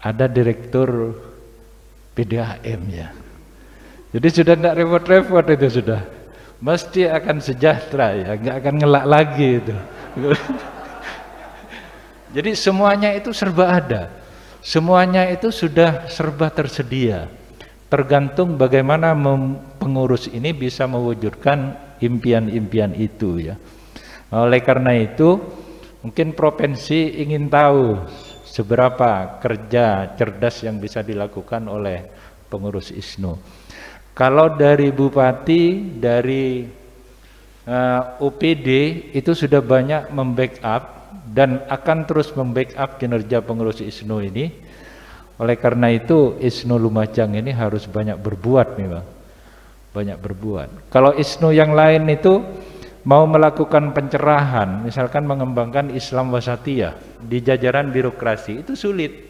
ada direktur PDAM ya. Jadi sudah tidak repot-repot itu sudah, mesti akan sejahtera ya, nggak akan ngelak lagi itu. Jadi semuanya itu serba ada, semuanya itu sudah serba tersedia. Tergantung bagaimana pengurus ini bisa mewujudkan impian-impian itu ya. Oleh karena itu, mungkin provinsi ingin tahu seberapa kerja cerdas yang bisa dilakukan oleh pengurus ISNO. Kalau dari Bupati, dari UPD itu sudah banyak membackup dan akan terus membackup kinerja pengurus ISNO ini. Oleh karena itu ISNO Lumajang ini harus banyak berbuat memang, banyak berbuat. Kalau ISNO yang lain itu mau melakukan pencerahan, misalkan mengembangkan Islam Wasatiyah di jajaran birokrasi, itu sulit.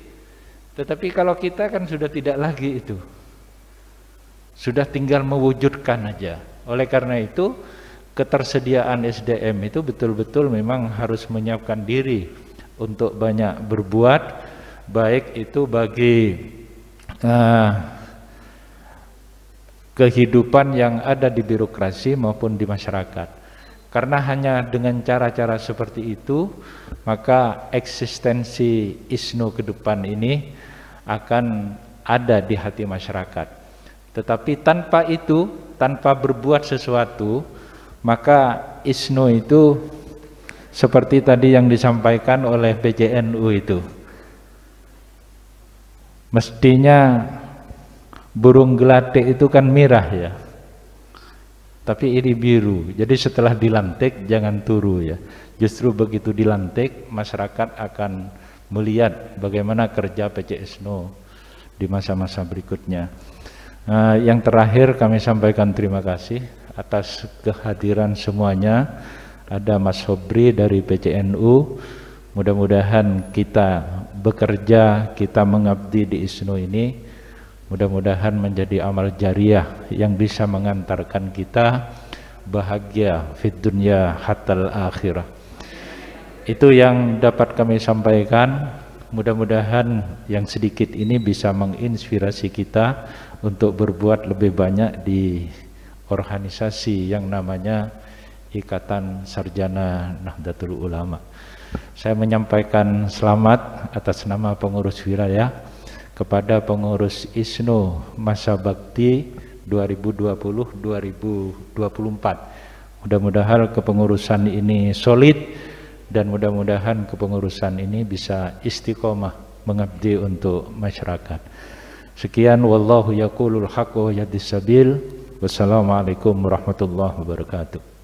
Tetapi kalau kita kan sudah tidak lagi itu, sudah tinggal mewujudkan aja. Oleh karena itu ketersediaan SDM itu betul-betul memang harus menyiapkan diri untuk banyak berbuat, baik itu bagi kehidupan yang ada di birokrasi maupun di masyarakat. Karena hanya dengan cara-cara seperti itu, maka eksistensi ISNO ke depan ini akan ada di hati masyarakat. Tetapi tanpa itu, tanpa berbuat sesuatu, maka ISNO itu seperti tadi yang disampaikan oleh PCNU itu, mestinya burung gelatik itu kan merah ya, tapi ini biru. Jadi setelah dilantik jangan turu ya. Justru begitu dilantik masyarakat akan melihat bagaimana kerja PCSNO di masa-masa berikutnya. Yang terakhir kami sampaikan terima kasih atas kehadiran semuanya. Ada Mas Sobri dari PCNU. Mudah-mudahan kita bekerja, kita mengabdi di ISNO ini, mudah-mudahan menjadi amal jariah yang bisa mengantarkan kita bahagia fid dunya hatal akhirah. Itu yang dapat kami sampaikan. Mudah-mudahan yang sedikit ini bisa menginspirasi kita untuk berbuat lebih banyak di organisasi yang namanya Ikatan Sarjana Nahdlatul Ulama. Saya menyampaikan selamat atas nama pengurus wilayah kepada pengurus ISNO masa bakti 2020-2024. Mudah-mudahan kepengurusan ini solid dan mudah-mudahan kepengurusan ini bisa istiqomah mengabdi untuk masyarakat. Sekian, wallahu yaqulul haqqa yahdis sabil. Wassalamualaikum warahmatullahi wabarakatuh.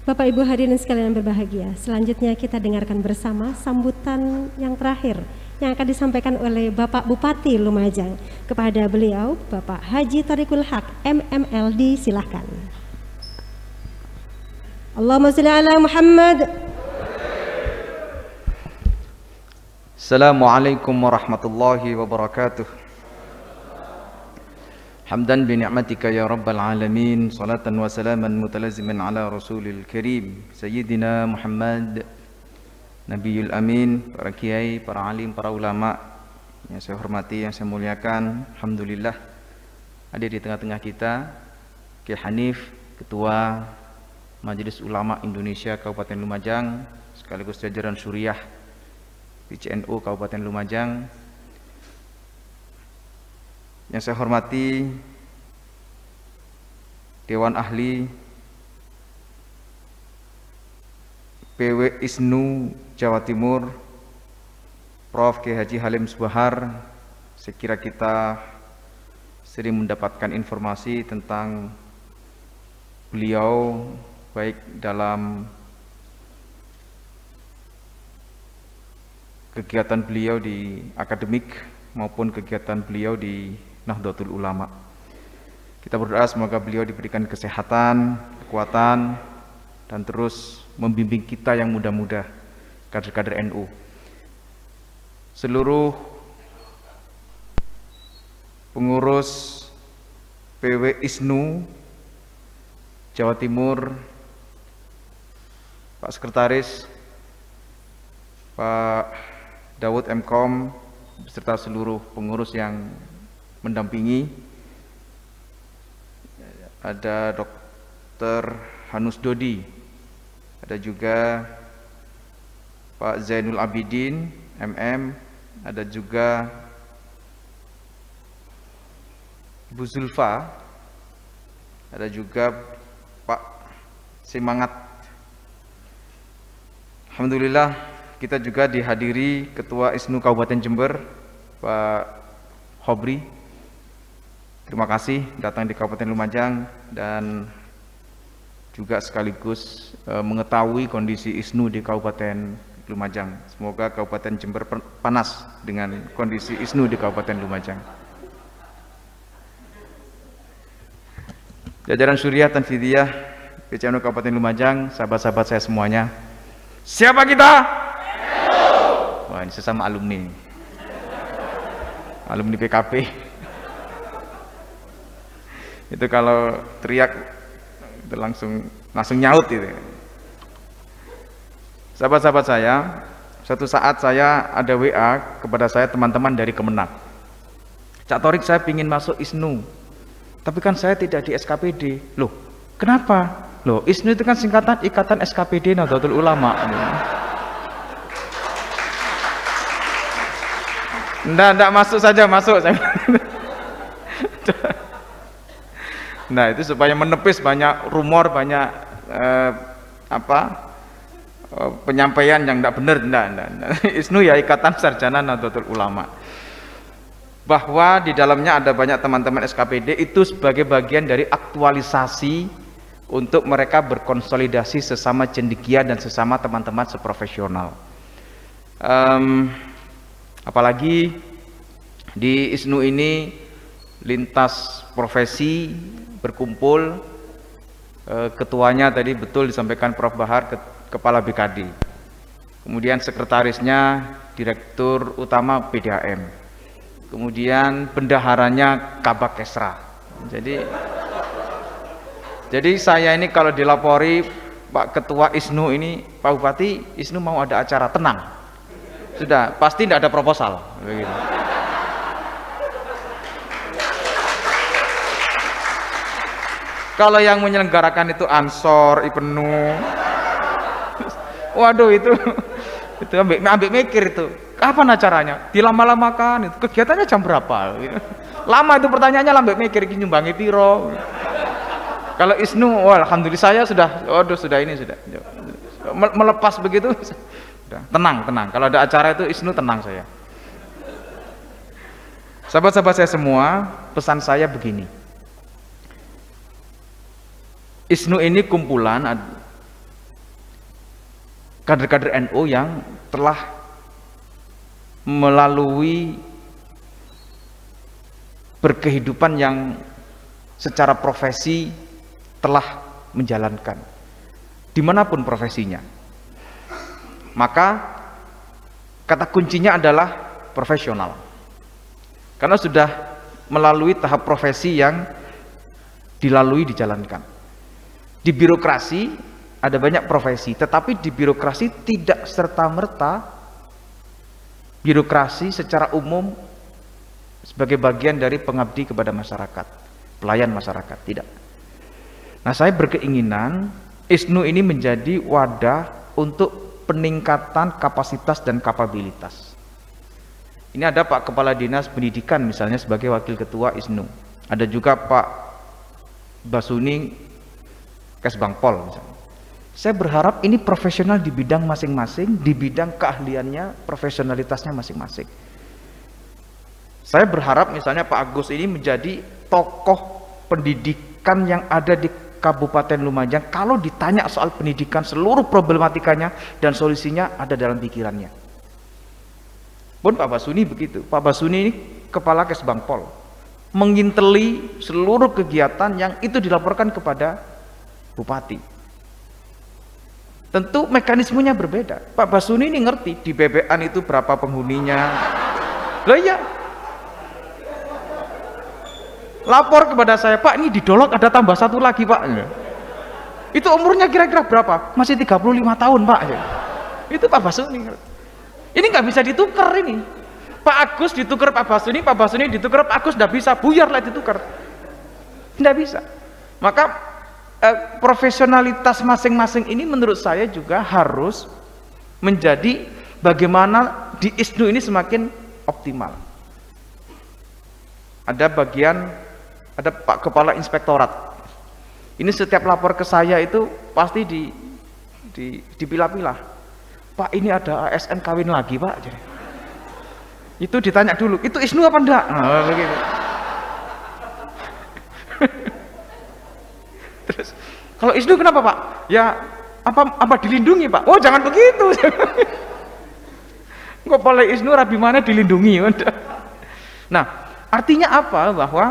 Bapak Ibu hadirin sekalian yang berbahagia, selanjutnya kita dengarkan bersama sambutan yang terakhir yang akan disampaikan oleh Bapak Bupati Lumajang. Kepada beliau, Bapak Haji Thariqul Haq, MMLD, silahkan. Allahumma sholli ala Muhammad. Assalamualaikum warahmatullahi wabarakatuh. Hamdan bi ni'matika ya rabbal alamin, salatan wa salaman mutalaziman ala rasulil karim Sayyidina Muhammad Nabiyul Amin. Para kiai, para alim, para ulama yang saya hormati, yang saya muliakan, alhamdulillah hadir di tengah-tengah kita Kiai Hanif, Ketua Majelis Ulama Indonesia Kabupaten Lumajang sekaligus jajaran Suriah PCNU Kabupaten Lumajang. Yang saya hormati Dewan Ahli PW ISNU Jawa Timur Prof. Kiai Haji Halim Subahar. Saya kira kita sering mendapatkan informasi tentang beliau baik dalam kegiatan beliau di akademik maupun kegiatan beliau di Nahdlatul Ulama. Kita berdoa semoga beliau diberikan kesehatan, kekuatan, dan terus membimbing kita yang muda-muda, kader-kader NU. Seluruh pengurus PW ISNU Jawa Timur, Pak Sekretaris, Pak Dawud Mkom, beserta seluruh pengurus yang mendampingi, ada Dr. Hanus Dodi, ada juga Pak Zainul Abidin MM, ada juga Ibu Zulfa, ada juga Pak Semangat. Alhamdulillah kita juga dihadiri Ketua ISNU Kabupaten Jember, Pak Hobri. Terima kasih datang di Kabupaten Lumajang dan juga sekaligus mengetahui kondisi ISNU di Kabupaten Lumajang. Semoga Kabupaten Jember panas dengan kondisi ISNU di Kabupaten Lumajang. Jajaran Suriah Tanfidiyah PCNU Kabupaten Lumajang, sahabat-sahabat saya semuanya. Siapa kita? Wah, ini sesama alumni. Alumni PKP. Itu kalau teriak itu langsung nyaut itu. Sahabat-sahabat saya, suatu saat saya ada WA kepada saya teman-teman dari Kemenang. Cak Torik, saya ingin masuk ISNU, tapi kan saya tidak di SKPD. Loh, kenapa? Loh, ISNU itu kan singkatan Ikatan SKPD Nahdlatul Ulama. Nggak masuk saja, masuk. Nah, itu supaya menepis banyak rumor, banyak penyampaian yang tidak benar. ISNU ya Ikatan Sarjana Nahdlatul Ulama. Bahwa di dalamnya ada banyak teman-teman SKPD itu sebagai bagian dari aktualisasi untuk mereka berkonsolidasi sesama cendekia dan sesama teman-teman seprofesional. Apalagi di ISNU ini lintas profesi berkumpul, ketuanya tadi betul disampaikan Prof. Bahar, Kepala BKD, kemudian sekretarisnya Direktur Utama PDAM, kemudian bendaharanya Kabak Kesra. Jadi saya ini kalau dilapori Pak Ketua ISNU ini, Pak Bupati, ISNU mau ada acara, tenang, sudah pasti tidak ada proposal begitu. Kalau yang menyelenggarakan itu Ansor, IPNU, waduh itu ambil mikir itu. Kapan acaranya? Dilama-lamakan itu. Kegiatannya jam berapa? Lama itu pertanyaannya, ambil mikir nyumbangi piro. Kalau ISNU, wah alhamdulillah saya sudah, waduh sudah melepas begitu. Sudah, tenang. Kalau ada acara itu ISNU tenang saya. Sahabat-sahabat saya semua, pesan saya begini. ISNU ini kumpulan kader-kader NU yang telah melalui berkehidupan yang secara profesi telah menjalankan dimanapun profesinya. Maka kata kuncinya adalah profesional. Karena sudah melalui tahap profesi yang dilalui, dijalankan. Di birokrasi ada banyak profesi, tetapi di birokrasi tidak serta-merta birokrasi secara umum sebagai bagian dari pengabdi kepada masyarakat, pelayan masyarakat, tidak. Nah, saya berkeinginan ISNU ini menjadi wadah untuk peningkatan kapasitas dan kapabilitas. Ini ada Pak Kepala Dinas Pendidikan misalnya sebagai wakil ketua ISNU. Ada juga Pak Basuni Kesbangpol misalnya. Saya berharap ini profesional di bidang masing-masing, di bidang keahliannya, profesionalitasnya masing-masing. Saya berharap misalnya Pak Agus ini menjadi tokoh pendidikan yang ada di Kabupaten Lumajang. Kalau ditanya soal pendidikan, seluruh problematikanya dan solusinya ada dalam pikirannya. Pun Pak Basuni begitu. Pak Basuni ini kepala Kesbangpol, menginteli seluruh kegiatan yang itu dilaporkan kepada Bupati. Tentu mekanismenya berbeda. Pak Basuni ini ngerti di BBN itu berapa penghuninya. Lah iya. Lapor kepada saya, Pak, ini di Dolok ada tambah satu lagi, Pak. Itu umurnya kira-kira berapa? Masih 35 tahun, Pak. Itu Pak Basuni. Ini nggak bisa ditukar ini. Pak Agus ditukar Pak Basuni ditukar Pak Agus, nggak bisa, buyar lah ditukar. Nggak bisa. Maka profesionalitas masing-masing ini menurut saya juga harus menjadi bagaimana di ISNU ini semakin optimal. Ada Pak Kepala Inspektorat. Ini setiap lapor ke saya itu pasti dipilah-pilah. Pak, ini ada ASN kawin lagi, Pak. Itu ditanya dulu, itu ISNU apa enggak? Nah, begitu. Terus, kalau ISNU kenapa, Pak? Ya, apa dilindungi, Pak? Oh, jangan begitu. Kepala ISNU rabi mana dilindungi. Nah, artinya apa? Bahwa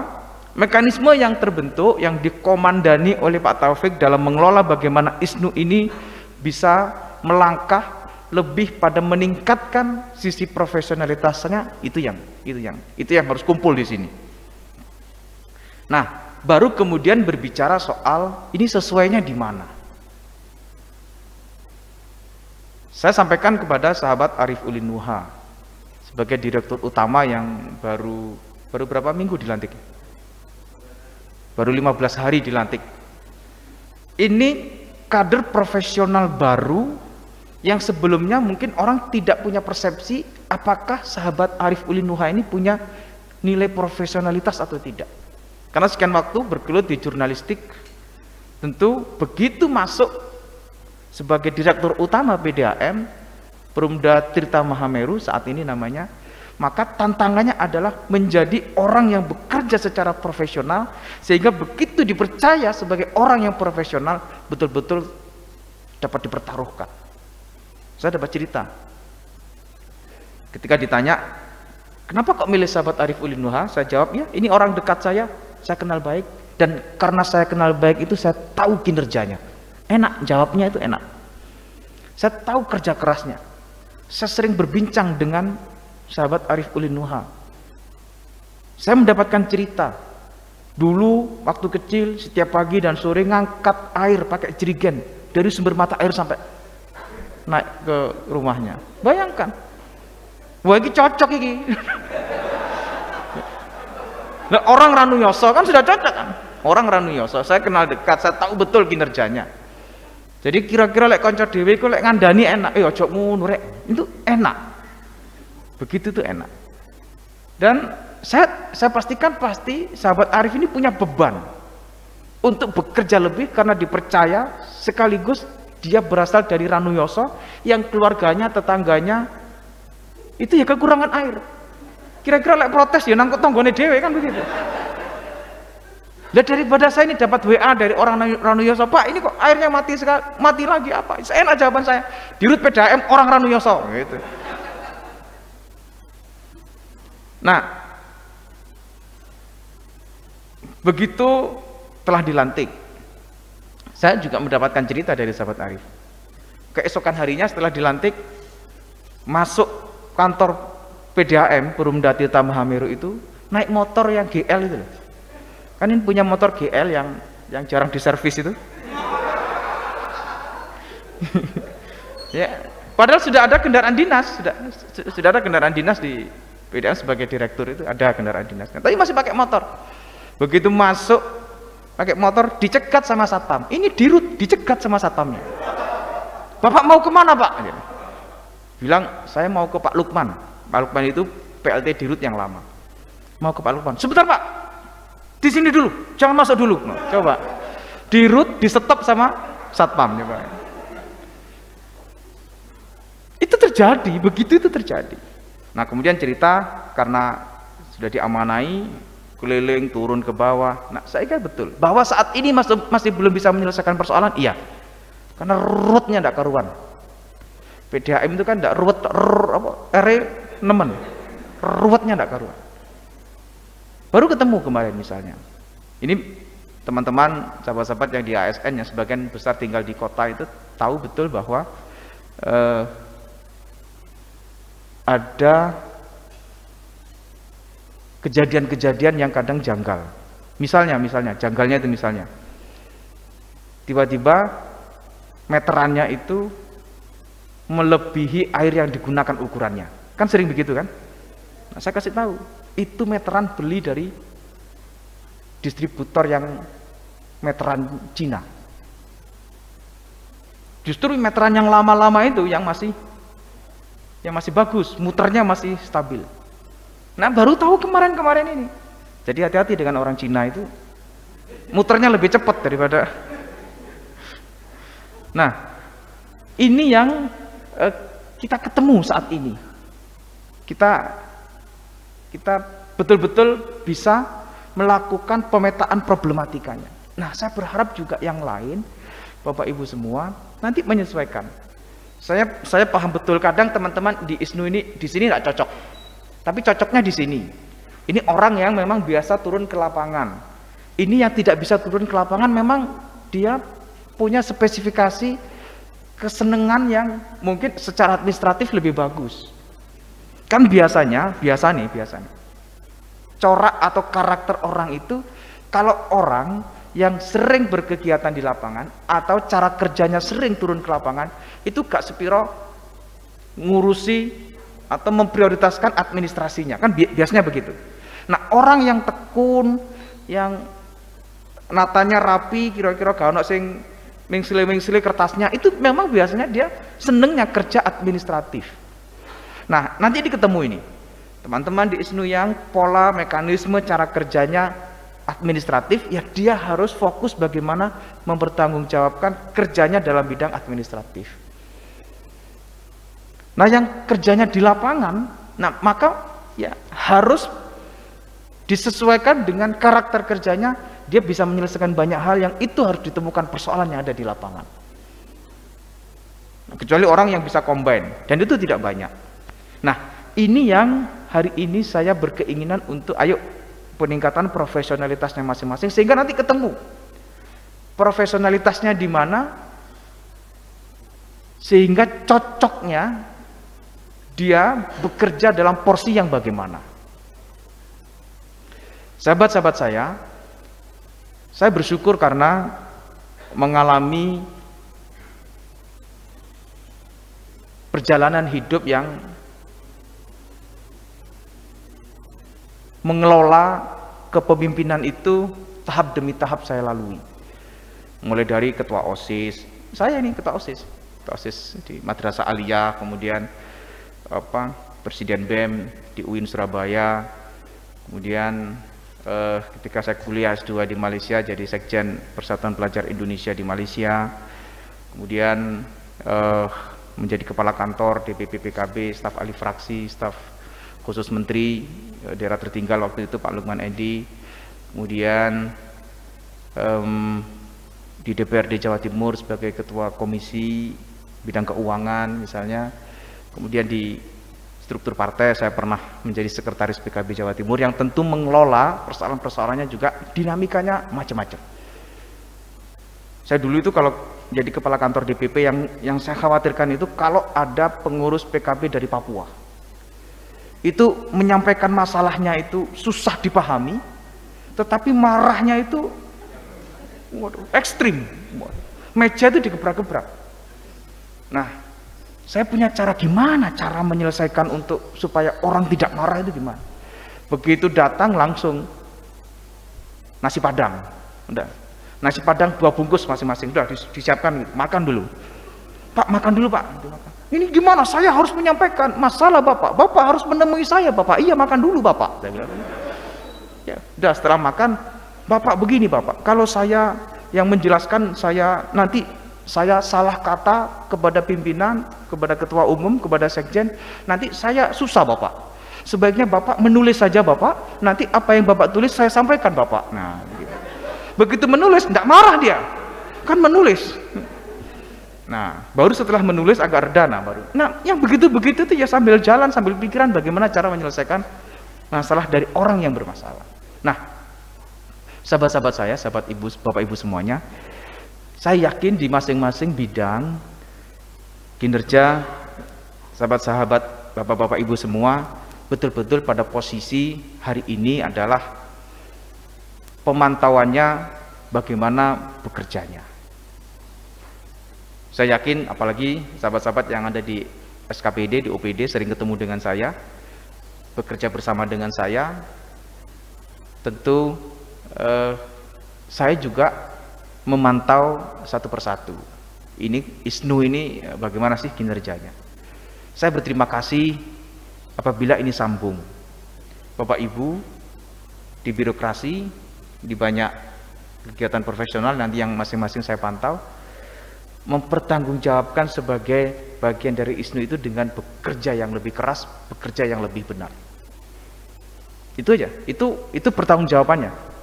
mekanisme yang terbentuk, yang dikomandani oleh Pak Taufik dalam mengelola bagaimana ISNU ini bisa melangkah lebih pada meningkatkan sisi profesionalitasnya, itu yang harus kumpul di sini. Nah, baru kemudian berbicara soal ini sesuainya di mana. Saya sampaikan kepada sahabat Arif Ulin Nuha sebagai direktur utama yang baru berapa minggu dilantik? Baru 15 hari dilantik. Ini kader profesional baru yang sebelumnya mungkin orang tidak punya persepsi apakah sahabat Arif Ulin Nuha ini punya nilai profesionalitas atau tidak. Karena sekian waktu bergelut di jurnalistik, tentu begitu masuk sebagai direktur utama PDAM, Perumda Tirta Mahameru saat ini namanya, maka tantangannya adalah menjadi orang yang bekerja secara profesional, sehingga begitu dipercaya sebagai orang yang profesional, betul-betul dapat dipertaruhkan. Saya dapat cerita, ketika ditanya, kenapa kok milih sahabat Arif Ulin Nuha? Saya jawab, ya ini orang dekat saya kenal baik, dan karena saya kenal baik itu saya tahu kinerjanya. Enak, jawabnya itu enak. Saya tahu kerja kerasnya. Saya sering berbincang dengan sahabat Arif Ulin Nuha. Saya mendapatkan cerita. Dulu waktu kecil setiap pagi dan sore ngangkat air pakai jerigen dari sumber mata air sampai naik ke rumahnya. Bayangkan. Wah, ini cocok ini. Nah, orang Ranuyoso kan sudah cocok kan? Orang Ranuyoso, saya kenal dekat, saya tahu betul kinerjanya. Jadi kira-kira lek kanca dhewe iku lek ngandani enak, ojo ngono rek. Itu enak. Begitu tuh enak. Dan saya pastikan pasti sahabat Arif ini punya beban untuk bekerja lebih karena dipercaya, sekaligus dia berasal dari Ranuyoso yang keluarganya, tetangganya itu ya kekurangan air. Kira-kira lek protes ya nangkut tanggone dhewe kan begitu. Lah daripada saya ini dapat WA dari orang Ranuyoso, Pak ini kok airnya mati sekali, mati lagi apa? Enak jawaban saya. Di Rut PDAM orang Ranuyoso gitu. Nah, begitu telah dilantik, saya juga mendapatkan cerita dari sahabat Arif. Keesokan harinya setelah dilantik, masuk kantor PDAM Perumda Tirta Mahameru itu, naik motor yang GL itu loh. Kan ini punya motor GL yang jarang diservis itu. Ya, padahal sudah ada kendaraan dinas, sudah ada kendaraan dinas di PDAM sebagai direktur itu ada kendaraan dinas. Tapi masih pakai motor. Begitu masuk pakai motor dicegat sama satpam. Ini dirut dicegat sama satpamnya. Bapak mau kemana Pak? Bilang saya mau ke Pak Lukman. Pak Lukman itu PLT dirut yang lama. Mau ke Pak Lukman. Sebentar Pak, di sini dulu, jangan masuk dulu. Nah, coba dirut di stop sama satpam. Coba. Itu terjadi, begitu itu terjadi. Nah kemudian cerita karena sudah diamanai, keliling turun ke bawah. Nah saya kira betul bahwa saat ini masih belum bisa menyelesaikan persoalan, iya. Karena ruwetnya tidak karuan. PDAM itu kan tidak ruwet, nemen, ruwetnya tidak karuan. Baru ketemu kemarin misalnya. Ini teman-teman, sahabat-sahabat yang di ASN yang sebagian besar tinggal di kota itu tahu betul bahwa ada kejadian-kejadian yang kadang janggal. Misalnya, janggalnya itu misalnya, tiba-tiba meterannya itu melebihi air yang digunakan ukurannya. Kan sering begitu kan? Nah, saya kasih tahu, itu meteran beli dari distributor yang meteran Cina. Justru meteran yang lama-lama itu yang masih bagus, muternya masih stabil. Nah baru tahu kemarin ini. Jadi hati-hati dengan orang Cina itu, muternya lebih cepat daripada. Nah ini yang kita ketemu saat ini. Kita betul-betul bisa melakukan pemetaan problematikanya. Nah saya berharap juga yang lain, Bapak Ibu semua, nanti menyesuaikan. Saya paham betul kadang teman-teman di ISNU ini di sini tidak cocok, tapi cocoknya di sini. Ini orang yang memang biasa turun ke lapangan. Ini yang tidak bisa turun ke lapangan memang dia punya spesifikasi kesenangan yang mungkin secara administratif lebih bagus. Kan biasanya corak atau karakter orang itu, kalau orang yang sering berkegiatan di lapangan atau cara kerjanya sering turun ke lapangan itu gak sepiro ngurusi atau memprioritaskan administrasinya, kan biasanya begitu. Nah orang yang tekun, yang natanya rapi, kira-kira gak ono sing mengsile kertasnya, itu memang biasanya dia senengnya kerja administratif. Nah nanti ketemu ini teman-teman di ISNU yang pola mekanisme cara kerjanya administratif, ya dia harus fokus bagaimana mempertanggungjawabkan kerjanya dalam bidang administratif. Nah yang kerjanya di lapangan, nah maka ya harus disesuaikan dengan karakter kerjanya, dia bisa menyelesaikan banyak hal yang itu harus ditemukan persoalan yang ada di lapangan. Nah, kecuali orang yang bisa combine, dan itu tidak banyak. Nah ini yang hari ini saya berkeinginan untuk ayo peningkatan profesionalitasnya masing-masing, sehingga nanti ketemu profesionalitasnya di mana, sehingga cocoknya dia bekerja dalam porsi yang bagaimana. Sahabat-sahabat saya bersyukur karena mengalami perjalanan hidup yang mengelola kepemimpinan itu tahap demi tahap saya lalui. Mulai dari ketua OSIS, saya ini ketua OSIS di Madrasah Aliyah, kemudian Presiden BEM di UIN Surabaya, kemudian ketika saya kuliah S2 di Malaysia jadi Sekjen Persatuan Pelajar Indonesia di Malaysia, kemudian menjadi kepala kantor DPP PKB, staf ahli fraksi, staf khusus menteri daerah tertinggal waktu itu Pak Lukman Edi, kemudian di DPRD Jawa Timur sebagai ketua komisi bidang keuangan misalnya, kemudian di struktur partai saya pernah menjadi sekretaris PKB Jawa Timur yang tentu mengelola persoalan-persoalannya juga dinamikanya macam-macam. Saya dulu itu kalau jadi kepala kantor DPP yang saya khawatirkan itu kalau ada pengurus PKB dari Papua. itu menyampaikan masalahnya itu susah dipahami, tetapi marahnya itu ekstrim. Meja itu digebrak-gebrak. Nah, saya punya cara gimana cara menyelesaikan untuk supaya orang tidak marah itu gimana? Begitu datang langsung nasi padang, udah nasi padang 2 bungkus masing-masing, udah disiapkan, makan dulu. Pak, makan dulu Pak. Ini gimana? Saya harus menyampaikan masalah Bapak. Bapak harus menemui saya Bapak. Iya, makan dulu Bapak. Saya bilang. Ya, udah setelah makan, Bapak begini Bapak. Kalau saya yang menjelaskan, nanti saya salah kata kepada pimpinan, kepada ketua umum, kepada sekjen, nanti saya susah Bapak. Sebaiknya Bapak menulis saja Bapak, nanti apa yang Bapak tulis saya sampaikan Bapak. Nah, begitu menulis, tidak marah dia, kan menulis. Nah, baru setelah menulis agak reda, nah yang begitu-begitu itu ya sambil jalan, sambil pikiran bagaimana cara menyelesaikan masalah dari orang yang bermasalah. Nah, sahabat-sahabat saya, sahabat ibu, bapak ibu semuanya, saya yakin di masing-masing bidang kinerja sahabat-sahabat, bapak-bapak ibu semua betul-betul pada posisi hari ini adalah pemantauannya bagaimana bekerjanya. Saya yakin apalagi sahabat-sahabat yang ada di SKPD, di OPD sering ketemu dengan saya, bekerja bersama dengan saya, tentu saya juga memantau satu persatu. Ini ISNU ini bagaimana sih kinerjanya. Saya berterima kasih apabila ini sambung. Bapak Ibu di birokrasi, di banyak kegiatan profesional nanti yang masing-masing saya pantau, mempertanggungjawabkan sebagai bagian dari ISNU itu dengan bekerja yang lebih keras, bekerja yang lebih benar. Itu aja, itu pertanggungjawabannya.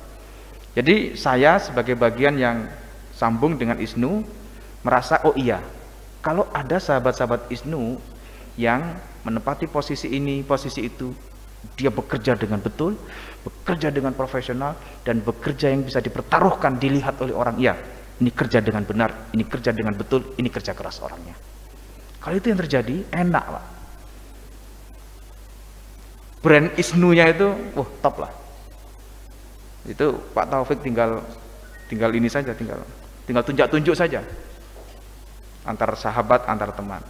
Jadi saya sebagai bagian yang sambung dengan ISNU merasa, oh iya, kalau ada sahabat-sahabat ISNU yang menempati posisi ini, posisi itu, dia bekerja dengan betul, bekerja dengan profesional, dan bekerja yang bisa dipertaruhkan, dilihat oleh orang, iya, ini kerja dengan benar, ini kerja dengan betul, ini kerja keras orangnya. Kalau itu yang terjadi, enak Pak. Brand ISNU-nya itu, wah top lah. Itu Pak Taufik tinggal ini saja, tinggal tunjuk-tunjuk saja antar sahabat, antar teman.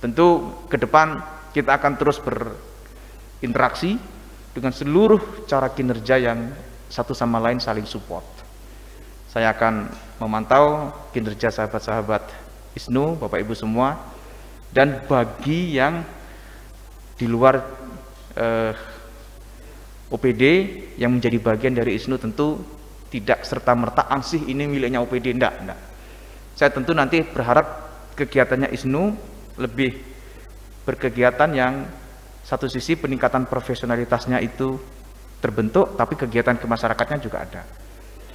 Tentu ke depan kita akan terus berinteraksi dengan seluruh cara kinerja yang satu sama lain saling support. Saya akan memantau kinerja sahabat-sahabat ISNU, Bapak Ibu semua, dan bagi yang di luar OPD yang menjadi bagian dari ISNU tentu tidak serta-merta ansih ini miliknya OPD, enggak. Saya tentu nanti berharap kegiatannya ISNU lebih berkegiatan yang satu sisi peningkatan profesionalitasnya itu terbentuk, tapi kegiatan kemasyarakatnya juga ada.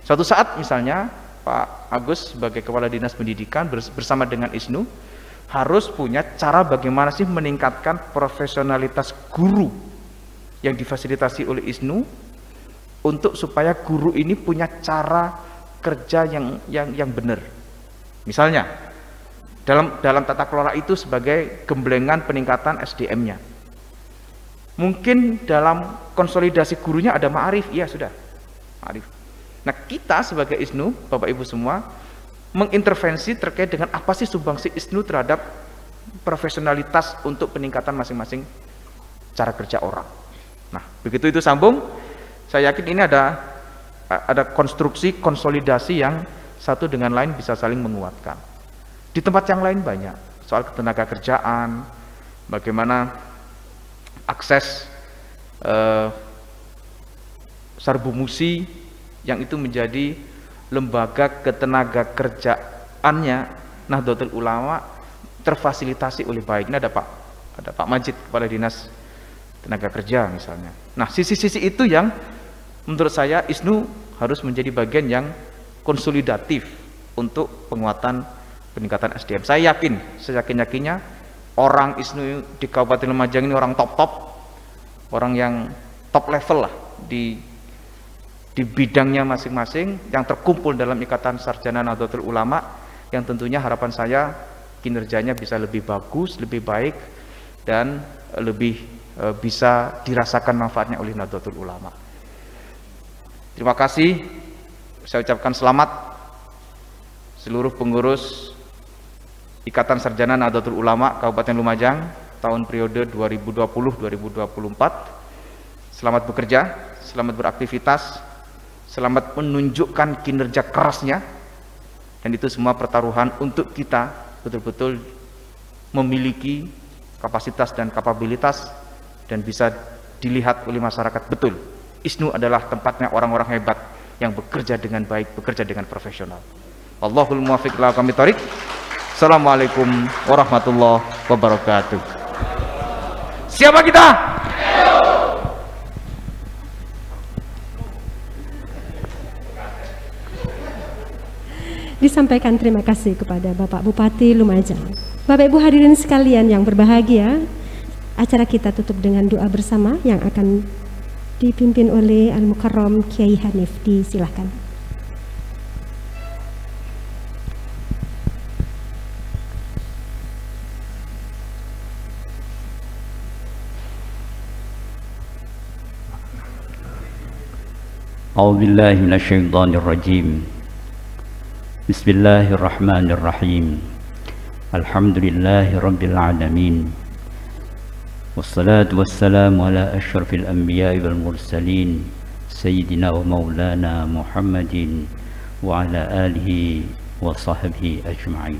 Suatu saat misalnya Pak Agus sebagai Kepala Dinas Pendidikan bersama dengan ISNU harus punya cara bagaimana sih meningkatkan profesionalitas guru yang difasilitasi oleh ISNU untuk supaya guru ini punya cara kerja yang benar. Misalnya dalam tata kelola itu sebagai gemblengan peningkatan SDM-nya. Mungkin dalam konsolidasi gurunya ada ma'arif, iya sudah, ma'arif. Nah kita sebagai ISNU, Bapak Ibu semua, mengintervensi terkait dengan apa sih sumbangsi ISNU terhadap profesionalitas untuk peningkatan masing-masing cara kerja orang. Nah, begitu itu sambung, saya yakin ini ada konstruksi, konsolidasi yang satu dengan lain bisa saling menguatkan. Di tempat yang lain banyak, soal ketenaga kerjaan, bagaimana akses Sarbu Musi yang itu menjadi lembaga ketenaga kerjaannya Nahdlatul Ulama terfasilitasi oleh baik. Ini ada Pak Majid, Kepala Dinas Tenaga Kerja misalnya. Nah, sisi-sisi itu yang menurut saya ISNU harus menjadi bagian yang konsolidatif untuk penguatan peningkatan SDM. Saya yakin, seyakin-yakinnya orang ISNU di Kabupaten Lumajang ini orang top-top, orang yang top level lah di bidangnya masing-masing, yang terkumpul dalam Ikatan Sarjana Nahdlatul Ulama, yang tentunya harapan saya kinerjanya bisa lebih bagus, lebih baik, dan lebih bisa dirasakan manfaatnya oleh Nahdlatul Ulama. Terima kasih, saya ucapkan selamat seluruh pengurus Ikatan Sarjana Nahdlatul Ulama Kabupaten Lumajang tahun periode 2020-2024. Selamat bekerja, selamat beraktivitas, selamat menunjukkan kinerja kerasnya, dan itu semua pertaruhan untuk kita betul-betul memiliki kapasitas dan kapabilitas dan bisa dilihat oleh masyarakat betul. ISNU adalah tempatnya orang-orang hebat yang bekerja dengan baik, bekerja dengan profesional. Allahul muwaffiq ila aqwamit thoriq. Assalamualaikum warahmatullahi wabarakatuh. Siapa kita? Disampaikan terima kasih kepada Bapak Bupati Lumajang. Bapak Ibu hadirin sekalian yang berbahagia, acara kita tutup dengan doa bersama yang akan dipimpin oleh Al-Mukarram Kiai Hanif. Disilahkan. A'udzubillahi minasyaitonirrajim. Bismillahirrahmanirrahim. Alhamdulillahi rabbil alamin. Wassalatu wassalamu ala asyrafil anbiya'i wal mursalin sayyidina wa maulana Muhammadin wa ala alihi wa sahbihi ajma'in.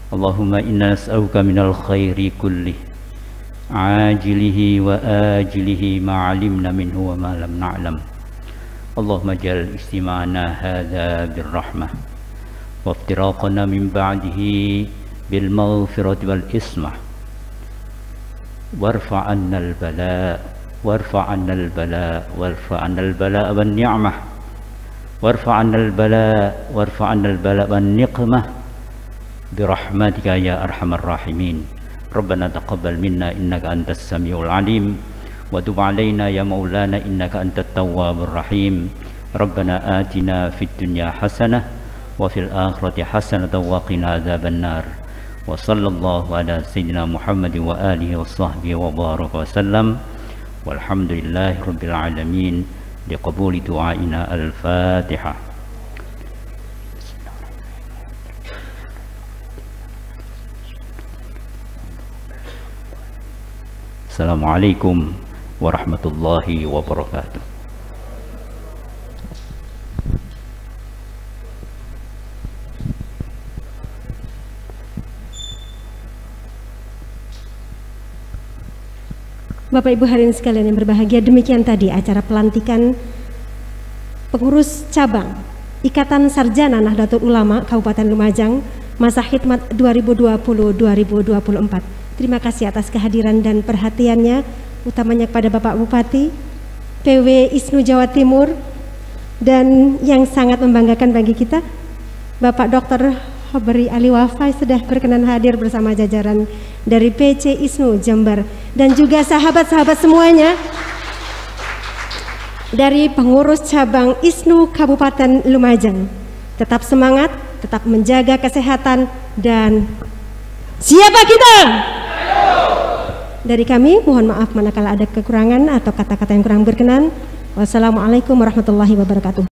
Allahumma inna nas'aluka minal khairi kullih ajilihi wa ajilihi ma 'alimna minhu wa ma lam na'lam. Allahumma jal istima'ana hadha birrahmah wa iftiraqana min ba'dihi bil maghfirati wal ismah warfa'anna al bala warfa'anna al bala warfa'anna al bala wan ni'mah warfa'anna al bala warfa'anna al bala wan niqmah birahmatika ya arhamar rahimin. Rabbana taqabbal minna innaka antas samiul alim wa tub alaina ya maulana innaka antat tawwabur rahim. Rabbana atina fid dunya hasanah wa fil akhirati hasanah wa qina adzabannar. Wa sallallahu ala sayyidina Muhammad wa alihi wa sahbihi wa baraka wa sallam. Walhamdulillahi rabbil alamin liqabuli du'aina. Al-Fatihah. Assalamualaikum warahmatullahi wabarakatuh. Bapak Ibu hadirin sekalian yang berbahagia, demikian tadi acara pelantikan pengurus cabang Ikatan Sarjana Nahdlatul Ulama Kabupaten Lumajang masa khidmat 2020-2024. Terima kasih atas kehadiran dan perhatiannya, utamanya kepada Bapak Bupati, PW ISNU Jawa Timur, dan yang sangat membanggakan bagi kita, Bapak Dr. Hoberi Ali Wafai sudah berkenan hadir bersama jajaran dari PC ISNU Jember, dan juga sahabat-sahabat semuanya dari pengurus cabang ISNU Kabupaten Lumajang. Tetap semangat, tetap menjaga kesehatan, dan siapa kita? Dari kami mohon maaf manakala ada kekurangan atau kata-kata yang kurang berkenan. Wassalamualaikum warahmatullahi wabarakatuh.